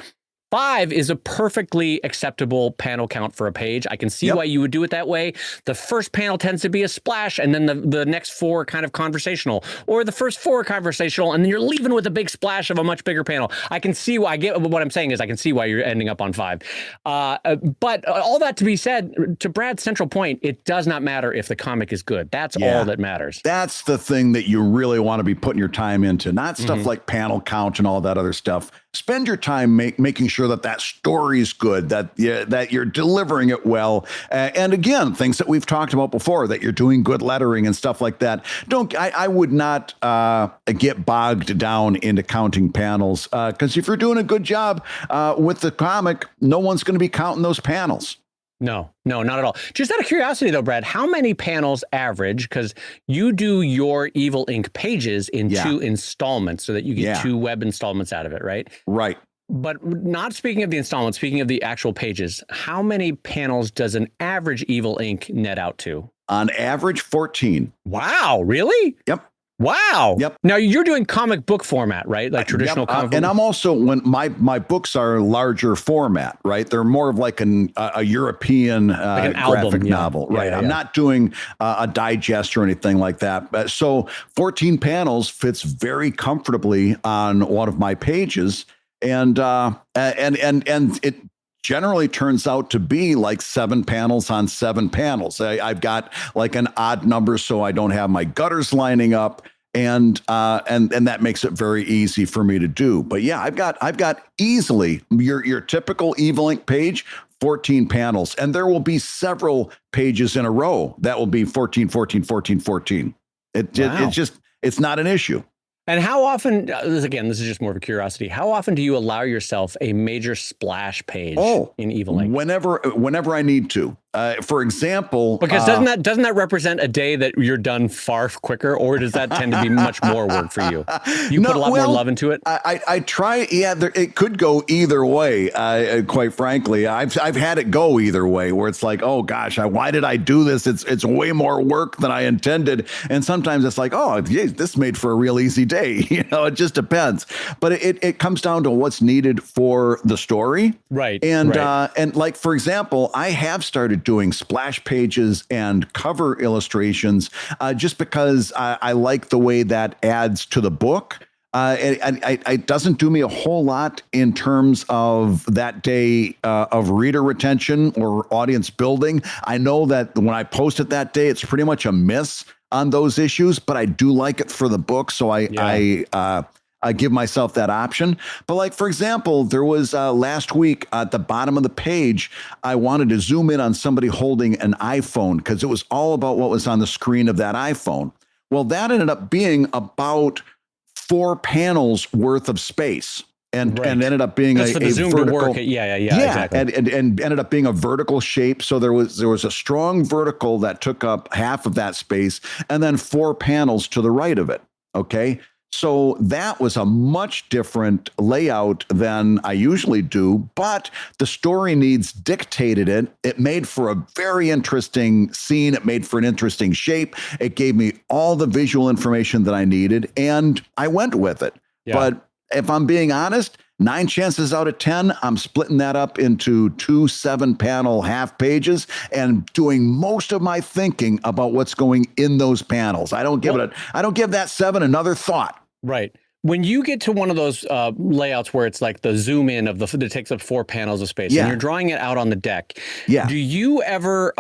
5 is a perfectly acceptable panel count for a page. I can see why you would do it that way. The first panel tends to be a splash, and then the next 4 kind of conversational, or the first 4 conversational, and then you're leaving with a big splash of a much bigger panel. I can see why. I get what I'm saying is I can see why you're ending up on 5. But all that to be said, to Brad's central point, it does not matter if the comic is good. That's all that matters. That's the thing that you really want to be putting your time into, not stuff like panel count and all that other stuff. Spend your time making sure sure that that story's good, that you're delivering it well. And again, things that we've talked about before, that you're doing good lettering and stuff like that. I would not get bogged down into counting panels, because if you're doing a good job with the comic, no one's going to be counting those panels. No, not at all. Just out of curiosity, though, Brad, how many panels average? Because you do your Evil Ink pages in 2 installments so that you get 2 web installments out of it, right? Right. But not speaking of the installments, speaking of the actual pages, how many panels does an average Evil Ink net out to? On average, 14. Wow, really? Yep. Wow. Yep. Now you're doing comic book format, right? Like traditional comic book. And I'm also, when my books are larger format, right? They're more of like a European like graphic novel, right? I'm not doing a digest or anything like that. So 14 panels fits very comfortably on one of my pages, and it generally turns out to be like 7 panels on 7 panels. I've got like an odd number, so I don't have my gutters lining up, and that makes it very easy for me to do. But yeah, I've got easily your typical Evil Ink page, 14 panels, and there will be several pages in a row that will be 14, 14, 14, 14. It's not an issue. And how often, this is just more of a curiosity, how often do you allow yourself a major splash page in Evil Ink? Whenever I need to. For example, because doesn't that represent a day that you're done far quicker, or does that tend to be much more work for you? You put a lot more love into it. I try. Yeah, it could go either way. Quite frankly, I've had it go either way, where it's like, oh gosh, why did I do this? It's way more work than I intended. And sometimes it's like, oh, geez, this made for a real easy day. It just depends. But it comes down to what's needed for the story, right? And like, for example, I have started doing splash pages and cover illustrations just because I like the way that adds to the book. It doesn't do me a whole lot in terms of that day of reader retention or audience building. I know that when I post it that day, it's pretty much a miss on those issues, but I do like it for the book. So I give myself that option. But like, for example, there was last week at the bottom of the page, I wanted to zoom in on somebody holding an iPhone because it was all about what was on the screen of that iPhone. Well, that ended up being about 4 panels worth of space. And ended up being a vertical, exactly. and ended up being a vertical shape. So there was a strong vertical that took up half of that space, and then 4 panels to the right of it. Okay. So that was a much different layout than I usually do, but the story needs dictated it. It made for a very interesting scene. It made for an interesting shape. It gave me all the visual information that I needed, and I went with it. Yeah. But if I'm being honest, 9 chances out of 10, I'm splitting that up into 2 7-panel half pages and doing most of my thinking about what's going in those panels. I don't give that 7 another thought. Right. When you get to one of those layouts where it's like the zoom in of that takes up 4 panels of space, and you're drawing it out on the deck, do you ever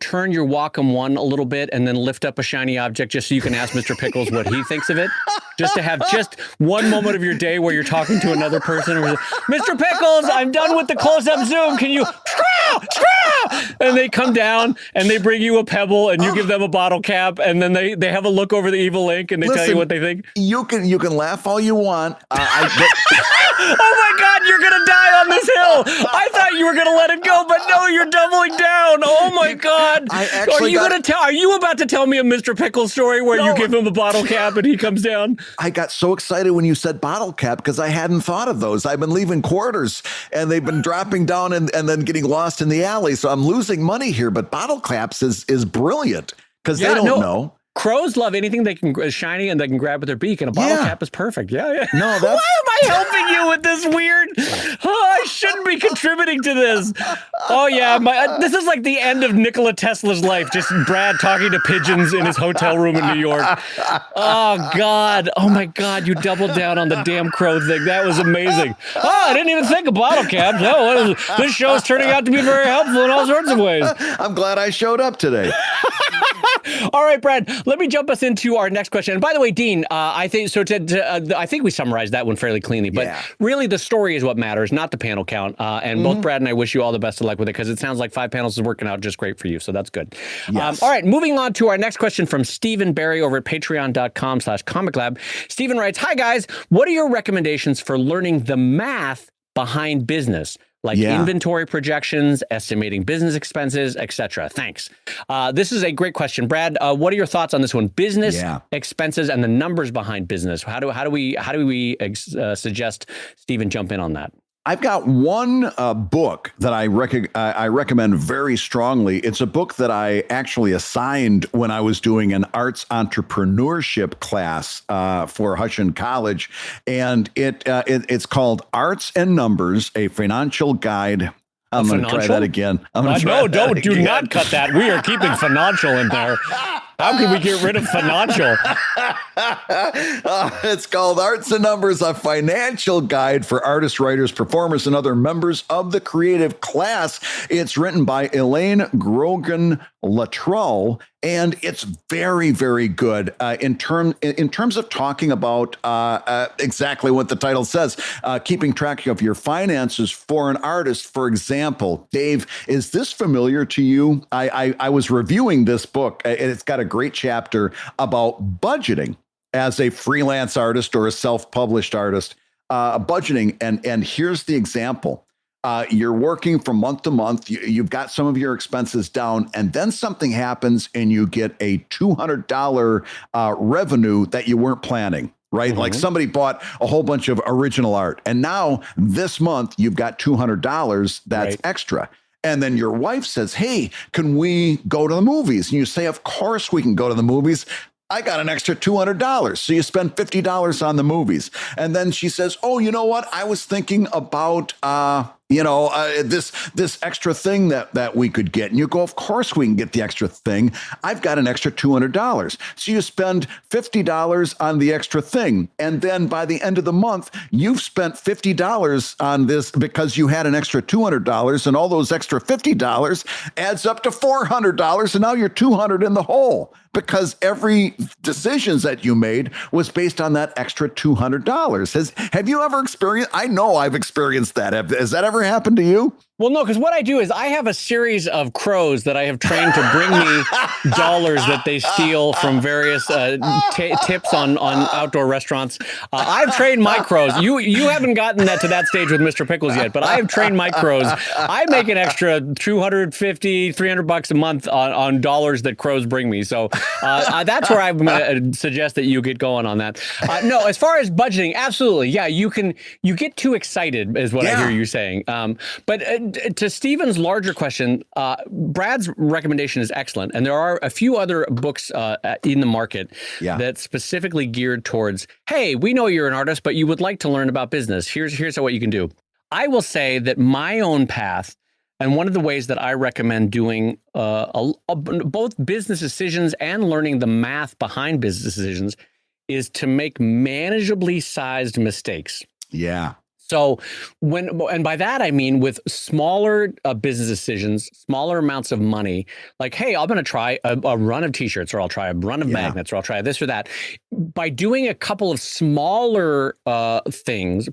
turn your Wacom 1 a little bit and then lift up a shiny object just so you can ask Mr. Pickles what he thinks of it? Just to have just one moment of your day where you're talking to another person, or Mr. Pickles, I'm done with the close-up zoom. Can you? And they come down and they bring you a pebble and you give them a bottle cap, and then they have a look over the Evil Ink and they tell you what they think. You can laugh all you want. Oh my God, you're gonna die on this hill. I thought you were gonna let it go, but no, you're doubling down. Oh my God. Are you about to tell me a Mr. Pickles story where you give him a bottle cap and he comes down? I got so excited when you said bottle cap because I hadn't thought of those. I've been leaving quarters and they've been dropping down and then getting lost in the alley. So I'm losing money here, but bottle caps is brilliant because they don't know. Crows love anything they can shiny and they can grab with their beak, and a bottle cap is perfect. Yeah. No, why am I helping you with this weird? I shouldn't be contributing to this. Oh yeah, this is like the end of Nikola Tesla's life. Just Brad talking to pigeons in his hotel room in New York. Oh God. Oh my God. You doubled down on the damn crow thing. That was amazing. Oh, I didn't even think of bottle caps. Oh, this show is turning out to be very helpful in all sorts of ways. I'm glad I showed up today. All right, Brad, let me jump us into our next question. And by the way, Dean, I think so. I think we summarized that one fairly cleanly, but really the story is what matters, not the panel count. And both Brad and I wish you all the best of luck with it, because it sounds like 5 panels is working out just great for you. So that's good. Yes. All right, moving on to our next question from Stephen Barry over at patreon.com/ComicLab. Stephen writes, "Hi guys, what are your recommendations for learning the math behind business? Like inventory projections, estimating business expenses, etc. Thanks." This is a great question, Brad. What are your thoughts on this one? Business expenses and the numbers behind business. How do we suggest Stephen jump in on that? I've got one book that I recommend very strongly. It's a book that I actually assigned when I was doing an arts entrepreneurship class for Hushin College, and it's called Arts and Numbers: A Financial Guide. I'm going to try that again. Do not cut that. We are keeping financial in there. How can we get rid of financial? It's called Arts and Numbers, a financial guide for artists, writers, performers, and other members of the creative class. It's written by Elaine Grogan Lattrell, and it's very, very good in terms of talking about exactly what the title says, keeping track of your finances for an artist. For example, Dave, is this familiar to you? I was reviewing this book, and it's got a great chapter about budgeting as a freelance artist or a self-published artist, budgeting. And here's the example. You're working from month to month. You've got some of your expenses down, and then something happens and you get a $200 revenue that you weren't planning. Right? Like somebody bought a whole bunch of original art, and now this month you've got $200 that's extra. And then your wife says, "Hey, can we go to the movies?" And you say, "Of course we can go to the movies. I got an extra $200. So you spend $50 on the movies. And then she says, "Oh, you know what? I was thinking about, this extra thing that we could get." And you go, "Of course we can get the extra thing. I've got an extra $200. So you spend $50 on the extra thing. And then by the end of the month, you've spent $50 on this because you had an extra $200, and all those extra $50 adds up to $400. And now you're $200 in the hole, because every decisions that you made was based on that extra $200. Have you ever experienced? I know I've experienced that. Has that ever happened to you? Well, no, because what I do is I have a series of crows that I have trained to bring me dollars that they steal from various tips on outdoor restaurants. I've trained my crows. You haven't gotten to that stage with Mr. Pickles yet, but I have trained my crows. I make an extra $250, $300 a month on dollars that crows bring me. So that's where I'm going to suggest that you get going on that. No, as far as budgeting, absolutely. Yeah, you get too excited is what I hear you saying. But to Stephen's larger question, Brad's recommendation is excellent. And there are a few other books in the market that specifically geared towards, hey, we know you're an artist, but you would like to learn about business. Here's what you can do. I will say that my own path, and one of the ways that I recommend doing both business decisions and learning the math behind business decisions, is to make manageably sized mistakes. Yeah. So and by that, I mean with smaller business decisions, smaller amounts of money, like, hey, I'm going to try a run of t-shirts, or I'll try a run of magnets, or I'll try this or that. By doing a couple of smaller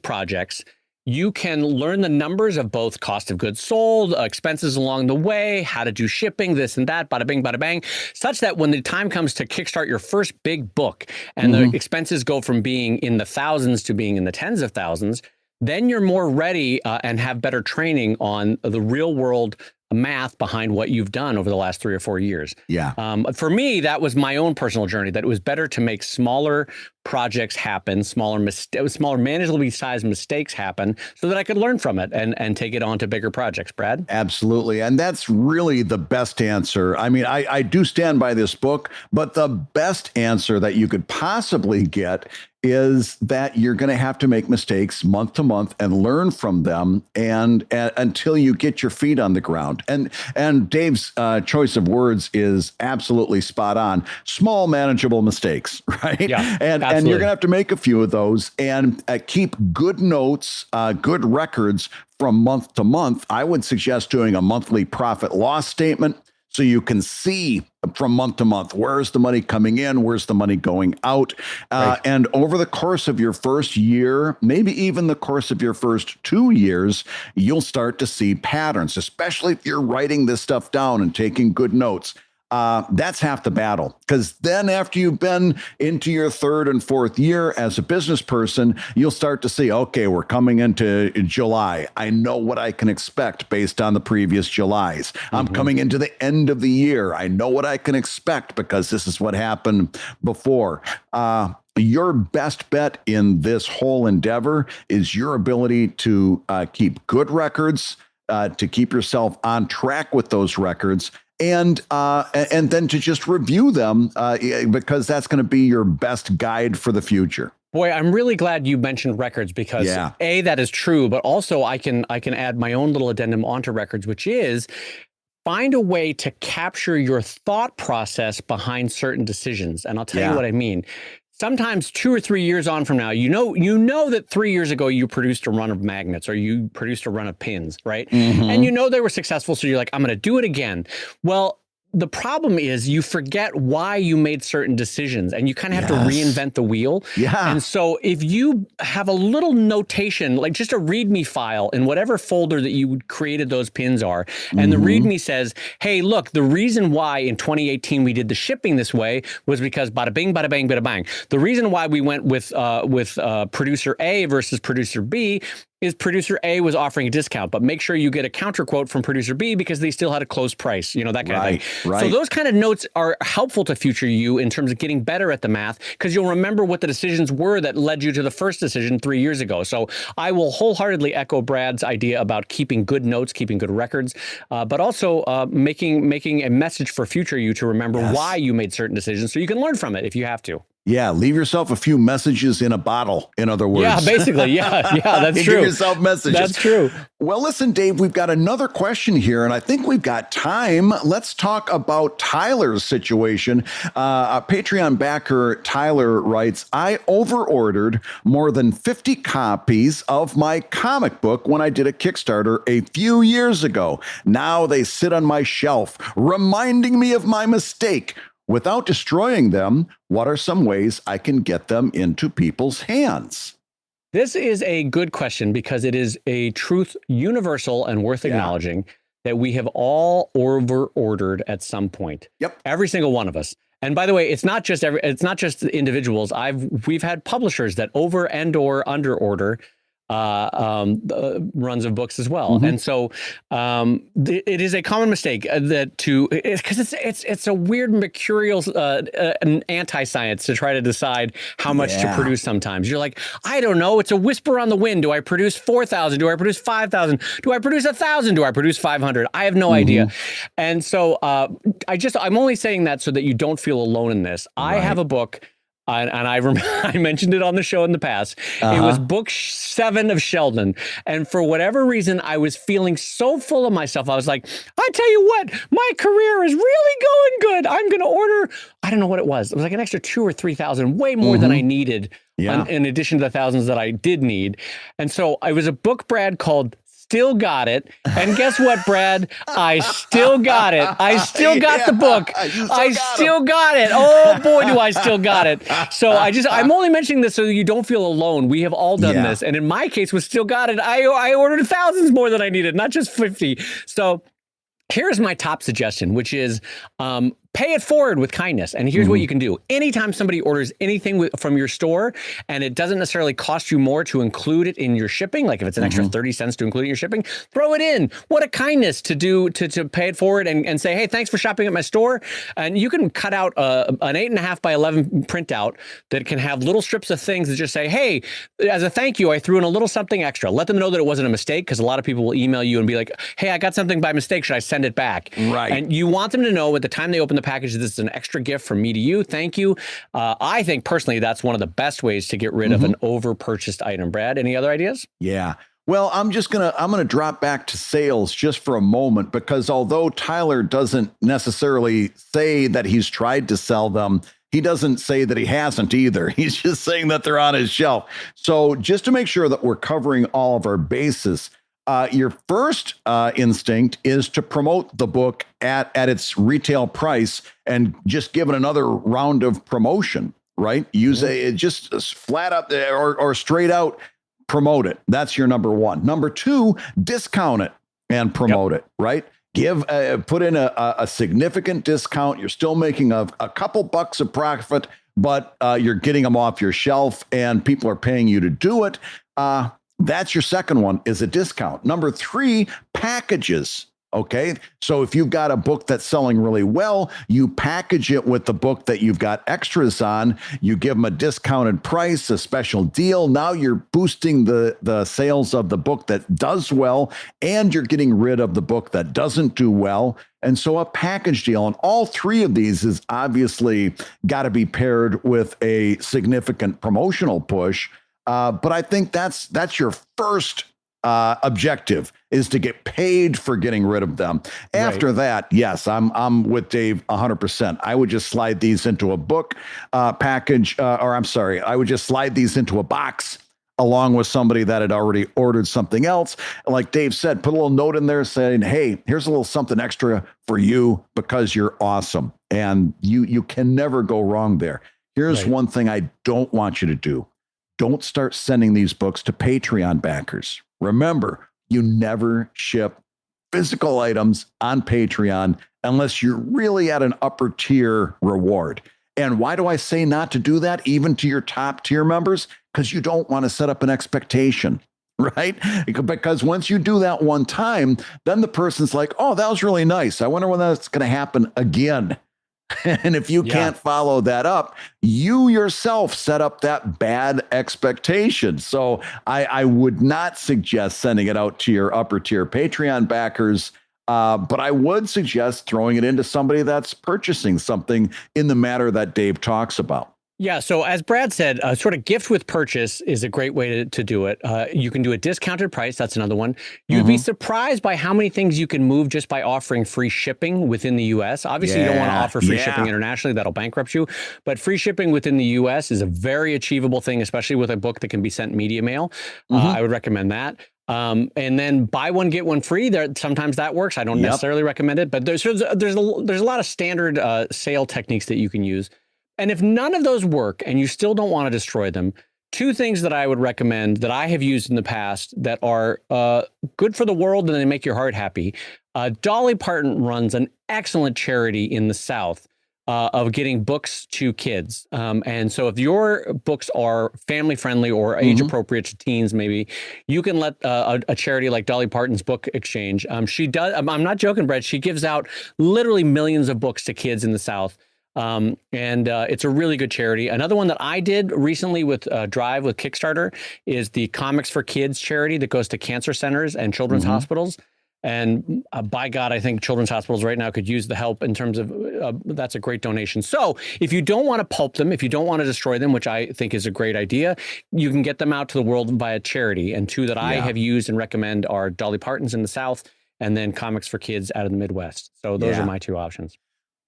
projects, you can learn the numbers of both cost of goods sold, expenses along the way, how to do shipping, this and that, bada bing, bada bang, such that when the time comes to kickstart your first big book and the expenses go from being in the thousands to being in the tens of thousands, then you're more ready and have better training on the real world math behind what you've done over the last 3 or 4 years. Yeah. For me, that was my own personal journey, that it was better to make smaller projects happen, smaller manageably sized mistakes happen, so that I could learn from it and take it on to bigger projects. Brad? Absolutely. And that's really the best answer. I mean, I do stand by this book, but the best answer that you could possibly get is that you're going to have to make mistakes month to month and learn from them and until you get your feet on the ground. And Dave's choice of words is absolutely spot on. Small, manageable mistakes, right? Yeah, and you're going to have to make a few of those and keep good notes, good records from month to month. I would suggest doing a monthly profit loss statement, so you can see from month to month, where's the money coming in, where's the money going out. Right. And over the course of your first year, maybe even the course of your first 2 years, you'll start to see patterns, especially if you're writing this stuff down and taking good notes. That's half the battle, because then after you've been into your third and fourth year as a business person, you'll start to see, okay, we're coming into July. I know what I can expect based on the previous Julys. I'm coming into the end of the year. I know what I can expect because this is what happened before. Your best bet in this whole endeavor is your ability to keep good records, to keep yourself on track with those records, and then to just review them, because that's going to be your best guide for the future. Boy, I'm really glad you mentioned records, because A, that is true, but also I can add my own little addendum onto records, which is find a way to capture your thought process behind certain decisions. And I'll tell you what I mean. Sometimes 2 or 3 years on from now, you know that 3 years ago you produced a run of magnets or you produced a run of pins, right? And you know they were successful, so you're like, I'm going to do it again. Well, the problem is you forget why you made certain decisions, and you kind of have to reinvent the wheel. And so if you have a little notation, like just a README file in whatever folder that you created those pins are, and the README says, hey, look, the reason why in 2018 we did the shipping this way was because bada bing, bada bang, bada bang. The reason why we went with producer A versus producer B is producer A was offering a discount, but make sure you get a counter quote from producer B because they still had a closed price, that kind of thing. So those kind of notes are helpful to future you in terms of getting better at the math, because you'll remember what the decisions were that led you to the first decision 3 years ago. So I will wholeheartedly echo Brad's idea about keeping good notes, keeping good records, but also making a message for future you to remember why you made certain decisions so you can learn from it if you have to. Yeah, leave yourself a few messages in a bottle, in other words. Yeah, basically. Yeah, that's true. Give yourself messages. That's true. Well, listen, Dave, we've got another question here, and I think we've got time. Let's talk about Tyler's situation. A Patreon backer, Tyler, writes, I overordered more than 50 copies of my comic book when I did a Kickstarter a few years ago. Now they sit on my shelf, reminding me of my mistake. Without destroying them, what are some ways I can get them into people's hands? This is a good question, because it is a truth universal and worth acknowledging that we have all over-ordered at some point. Yep. Every single one of us. And by the way, it's not just individuals. We've had publishers that over and or under order runs of books as well. And so it is a common mistake because it's a weird mercurial anti-science to try to decide how much to produce sometimes. You're like, I don't know. It's a whisper on the wind. Do I produce 4,000? Do I produce 5,000? Do I produce 1,000? Do I produce 500? I have no idea. And so I'm only saying that so that you don't feel alone in this. I have a book. And I mentioned it on the show in the past. It was book 7 of Sheldon. And for whatever reason, I was feeling so full of myself. I was like, I tell you what, my career is really going good. I'm going to order, I don't know what it was. It was like an extra 2,000 or 3,000, way more than I needed, in addition to the thousands that I did need. And so it was a book, Brad, called Still Got It. And guess what, Brad? I still got it. I still got the book. I still got it. Oh boy, do I still got it. So I'm only mentioning this so you don't feel alone. We have all done this. And in my case with Still Got It, I ordered thousands more than I needed, not just 50. So here's my top suggestion, which is pay it forward with kindness. And here's what you can do. Anytime somebody orders anything from your store and it doesn't necessarily cost you more to include it in your shipping, like if it's an extra 30 cents to include it in your shipping, throw it in. What a kindness to do, to pay it forward and say, hey, thanks for shopping at my store. And you can cut out an 8.5 by 11 printout that can have little strips of things that just say, hey, as a thank you, I threw in a little something extra. Let them know that it wasn't a mistake, because a lot of people will email you and be like, hey, I got something by mistake. Should I send it back? Right. And you want them to know at the time they open the package, this is an extra gift from me to you. Thank you. I think personally, that's one of the best ways to get rid of an over purchased item. Brad, any other ideas? Yeah. Well, I'm going to drop back to sales just for a moment, because although Tyler doesn't necessarily say that he's tried to sell them, he doesn't say that he hasn't either. He's just saying that they're on his shelf. So just to make sure that we're covering all of our bases, your first instinct is to promote the book at its retail price and just give it another round of promotion, right? Use just flat up or straight out promote it. That's your number one. Number two, discount it and promote it, right? Put in a significant discount. You're still making a couple bucks of profit, but you're getting them off your shelf and people are paying you to do it. That's your second one, is a discount. Number three, packages. Okay. So if you've got a book that's selling really well, you package it with the book that you've got extras on. You give them a discounted price, a special deal. Now you're boosting the sales of the book that does well, and you're getting rid of the book that doesn't do well. And so a package deal. And all three of these is obviously got to be paired with a significant promotional push. But I think that's your first objective, is to get paid for getting rid of them. After that, yes, I'm with Dave 100%. I would just slide these into a book package, I would just slide these into a box along with somebody that had already ordered something else. And like Dave said, put a little note in there saying, hey, here's a little something extra for you because you're awesome. And you can never go wrong there. Here's one thing I don't want you to do. Don't start sending these books to Patreon backers. Remember, you never ship physical items on Patreon unless you're really at an upper tier reward. And why do I say not to do that, even to your top tier members? Because you don't want to set up an expectation, right? Because once you do that one time, then the person's like, oh, that was really nice. I wonder when that's going to happen again. And if you can't follow that up, you yourself set up that bad expectation. So I would not suggest sending it out to your upper tier Patreon backers, but I would suggest throwing it into somebody that's purchasing something in the manner that Dave talks about. Yeah. So as Brad said, sort of gift with purchase is a great way to do it. You can do a discounted price. That's another one. You'd be surprised by how many things you can move just by offering free shipping within the U.S. Obviously, you don't want to offer free shipping internationally. That'll bankrupt you. But free shipping within the U.S. is a very achievable thing, especially with a book that can be sent media mail. I would recommend that. And then buy one, get one free. Sometimes that works. I don't necessarily recommend it, but there's a lot of standard sale techniques that you can use. And if none of those work and you still don't want to destroy them, two things that I would recommend that I have used in the past that are good for the world and they make your heart happy. Dolly Parton runs an excellent charity in the South of getting books to kids. And so if your books are family friendly or age appropriate to teens, maybe you can let a charity like Dolly Parton's Book Exchange. She does. I'm not joking, Brett. She gives out literally millions of books to kids in the South. And it's a really good charity. Another one that I did recently with Drive with Kickstarter is the Comics for Kids charity that goes to cancer centers and children's hospitals. And by God, I think children's hospitals right now could use the help in terms of that's a great donation. So if you don't want to pulp them, if you don't want to destroy them, which I think is a great idea, you can get them out to the world via charity. And two that I have used and recommend are Dolly Parton's in the South and then Comics for Kids out of the Midwest. So those are my two options.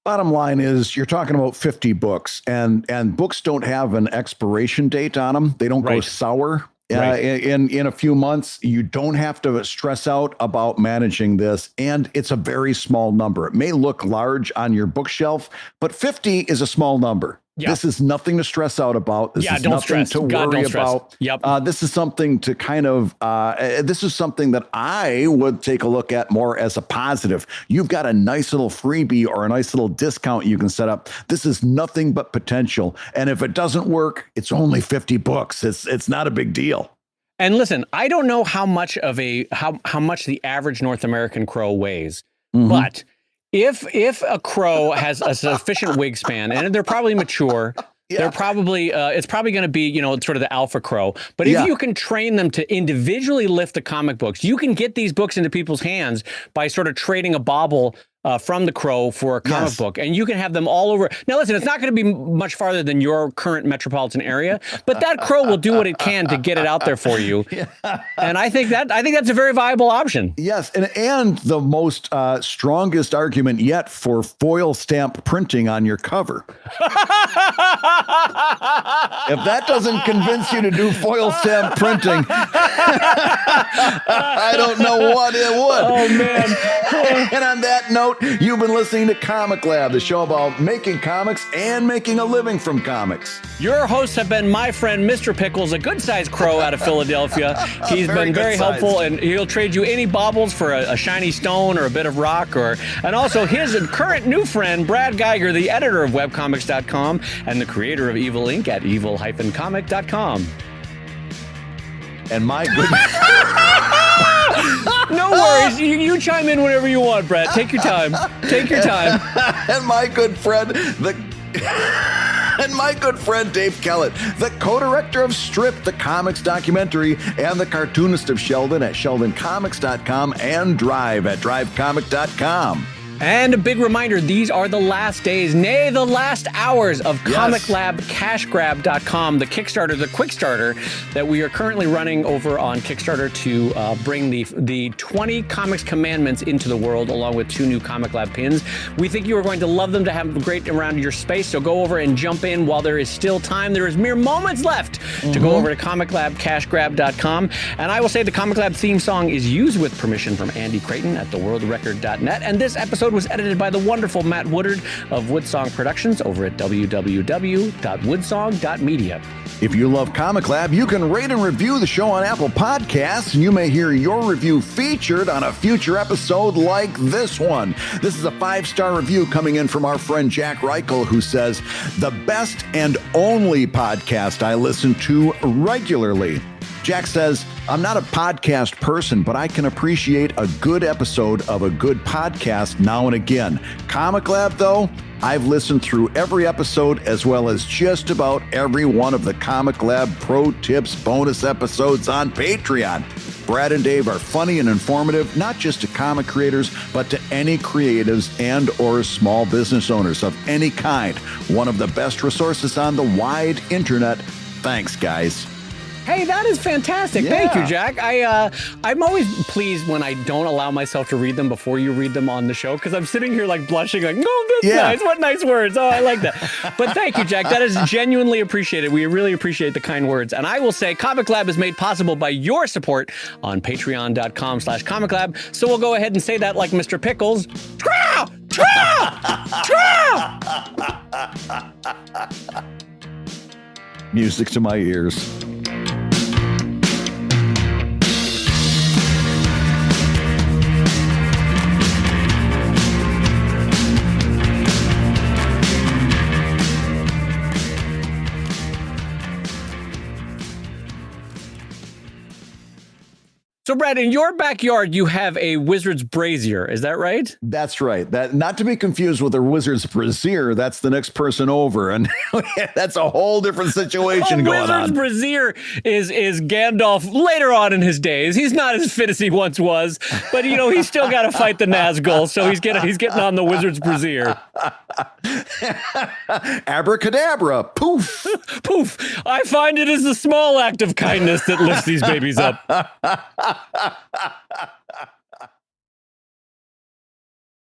Bottom line is you're talking about 50 books and books don't have an expiration date on them. They don't go sour in a few months. You don't have to stress out about managing this. And it's a very small number. It may look large on your bookshelf, but 50 is a small number. This is nothing to stress out about. This is nothing to worry about. This is something to kind of, this is something that I would take a look at more as a positive. You've got a nice little freebie or a nice little discount you can set up. This is nothing but potential. And if it doesn't work, it's only 50 books. It's not a big deal. And listen, I don't know how much of how much the average North American crow weighs, but if a crow has a sufficient wingspan and they're probably mature, they're probably it's probably going to be, sort of the alpha crow. But if you can train them to individually lift the comic books, you can get these books into people's hands by sort of trading a bauble from the Crow for a comic book, and you can have them all over. Now, listen, it's not going to be much farther than your current metropolitan area, but that Crow will do what it can to get it out there for you. And I think that's a very viable option. Yes, and the most strongest argument yet for foil stamp printing on your cover. If that doesn't convince you to do foil stamp printing, I don't know what it would. Oh, man. And on that note, you've been listening to Comic Lab, the show about making comics and making a living from comics. Your hosts have been my friend, Mr. Pickles, a good-sized crow out of Philadelphia. He's been very helpful, and he'll trade you any baubles for a shiny stone or a bit of rock. And also his current new friend, Brad Geiger, the editor of webcomics.com and the creator of Evil Inc. at evil-comic.com. And my good... No worries. You chime in whenever you want, Brad. Take your time. Take your time. And my good friend, Dave Kellett, the co-director of Strip, the comics documentary, and the cartoonist of Sheldon at sheldoncomics.com and Drive at drivecomic.com. And a big reminder, these are the last days, nay, the last hours of ComicLab cashgrab.com, the Kickstarter, the quick starter that we are currently running over on Kickstarter to bring the 20 Comics Commandments into the world, along with 2 new ComicLab pins. We think you are going to love them, to have great around your space, so go over and jump in while there is still time. There is mere moments left to go over to ComicLabCashGrab.com. And I will say the ComicLab theme song is used with permission from Andy Creighton at theworldrecord.net. And this episode was edited by the wonderful Matt Woodard of Woodsong Productions over at www.woodsong.media. If you love Comic Lab, you can rate and review the show on Apple Podcasts, and you may hear your review featured on a future episode like this one. This is a 5-star review coming in from our friend Jack Reichel, who says, "The best and only podcast I listen to regularly." Jack says, "I'm not a podcast person, but I can appreciate a good episode of a good podcast now and again. Comic Lab, though, I've listened through every episode as well as just about every one of the Comic Lab Pro Tips bonus episodes on Patreon. Brad and Dave are funny and informative, not just to comic creators, but to any creatives and or small business owners of any kind. One of the best resources on the wide internet. Thanks, guys." Hey, that is fantastic. Yeah. Thank you, Jack. I'm always pleased when I don't allow myself to read them before you read them on the show, because I'm sitting here like blushing, like, oh, that's nice. What nice words. Oh, I like that. But thank you, Jack. That is genuinely appreciated. We really appreciate the kind words. And I will say Comic Lab is made possible by your support on patreon.com/comiclab. So we'll go ahead and say that like Mr. Pickles. Tra! Tra! Tra! Music to my ears. So, Brad, in your backyard, you have a wizard's brazier. Is that right? That's right. That, not to be confused with a wizard's brazier. That's the next person over, and that's a whole different situation going on. Wizard's brazier is Gandalf later on in his days. He's not as fit as he once was, but he's still got to fight the Nazgul, so he's getting on the wizard's brazier. Abracadabra, poof, poof. I find it is the small act of kindness that lifts these babies up.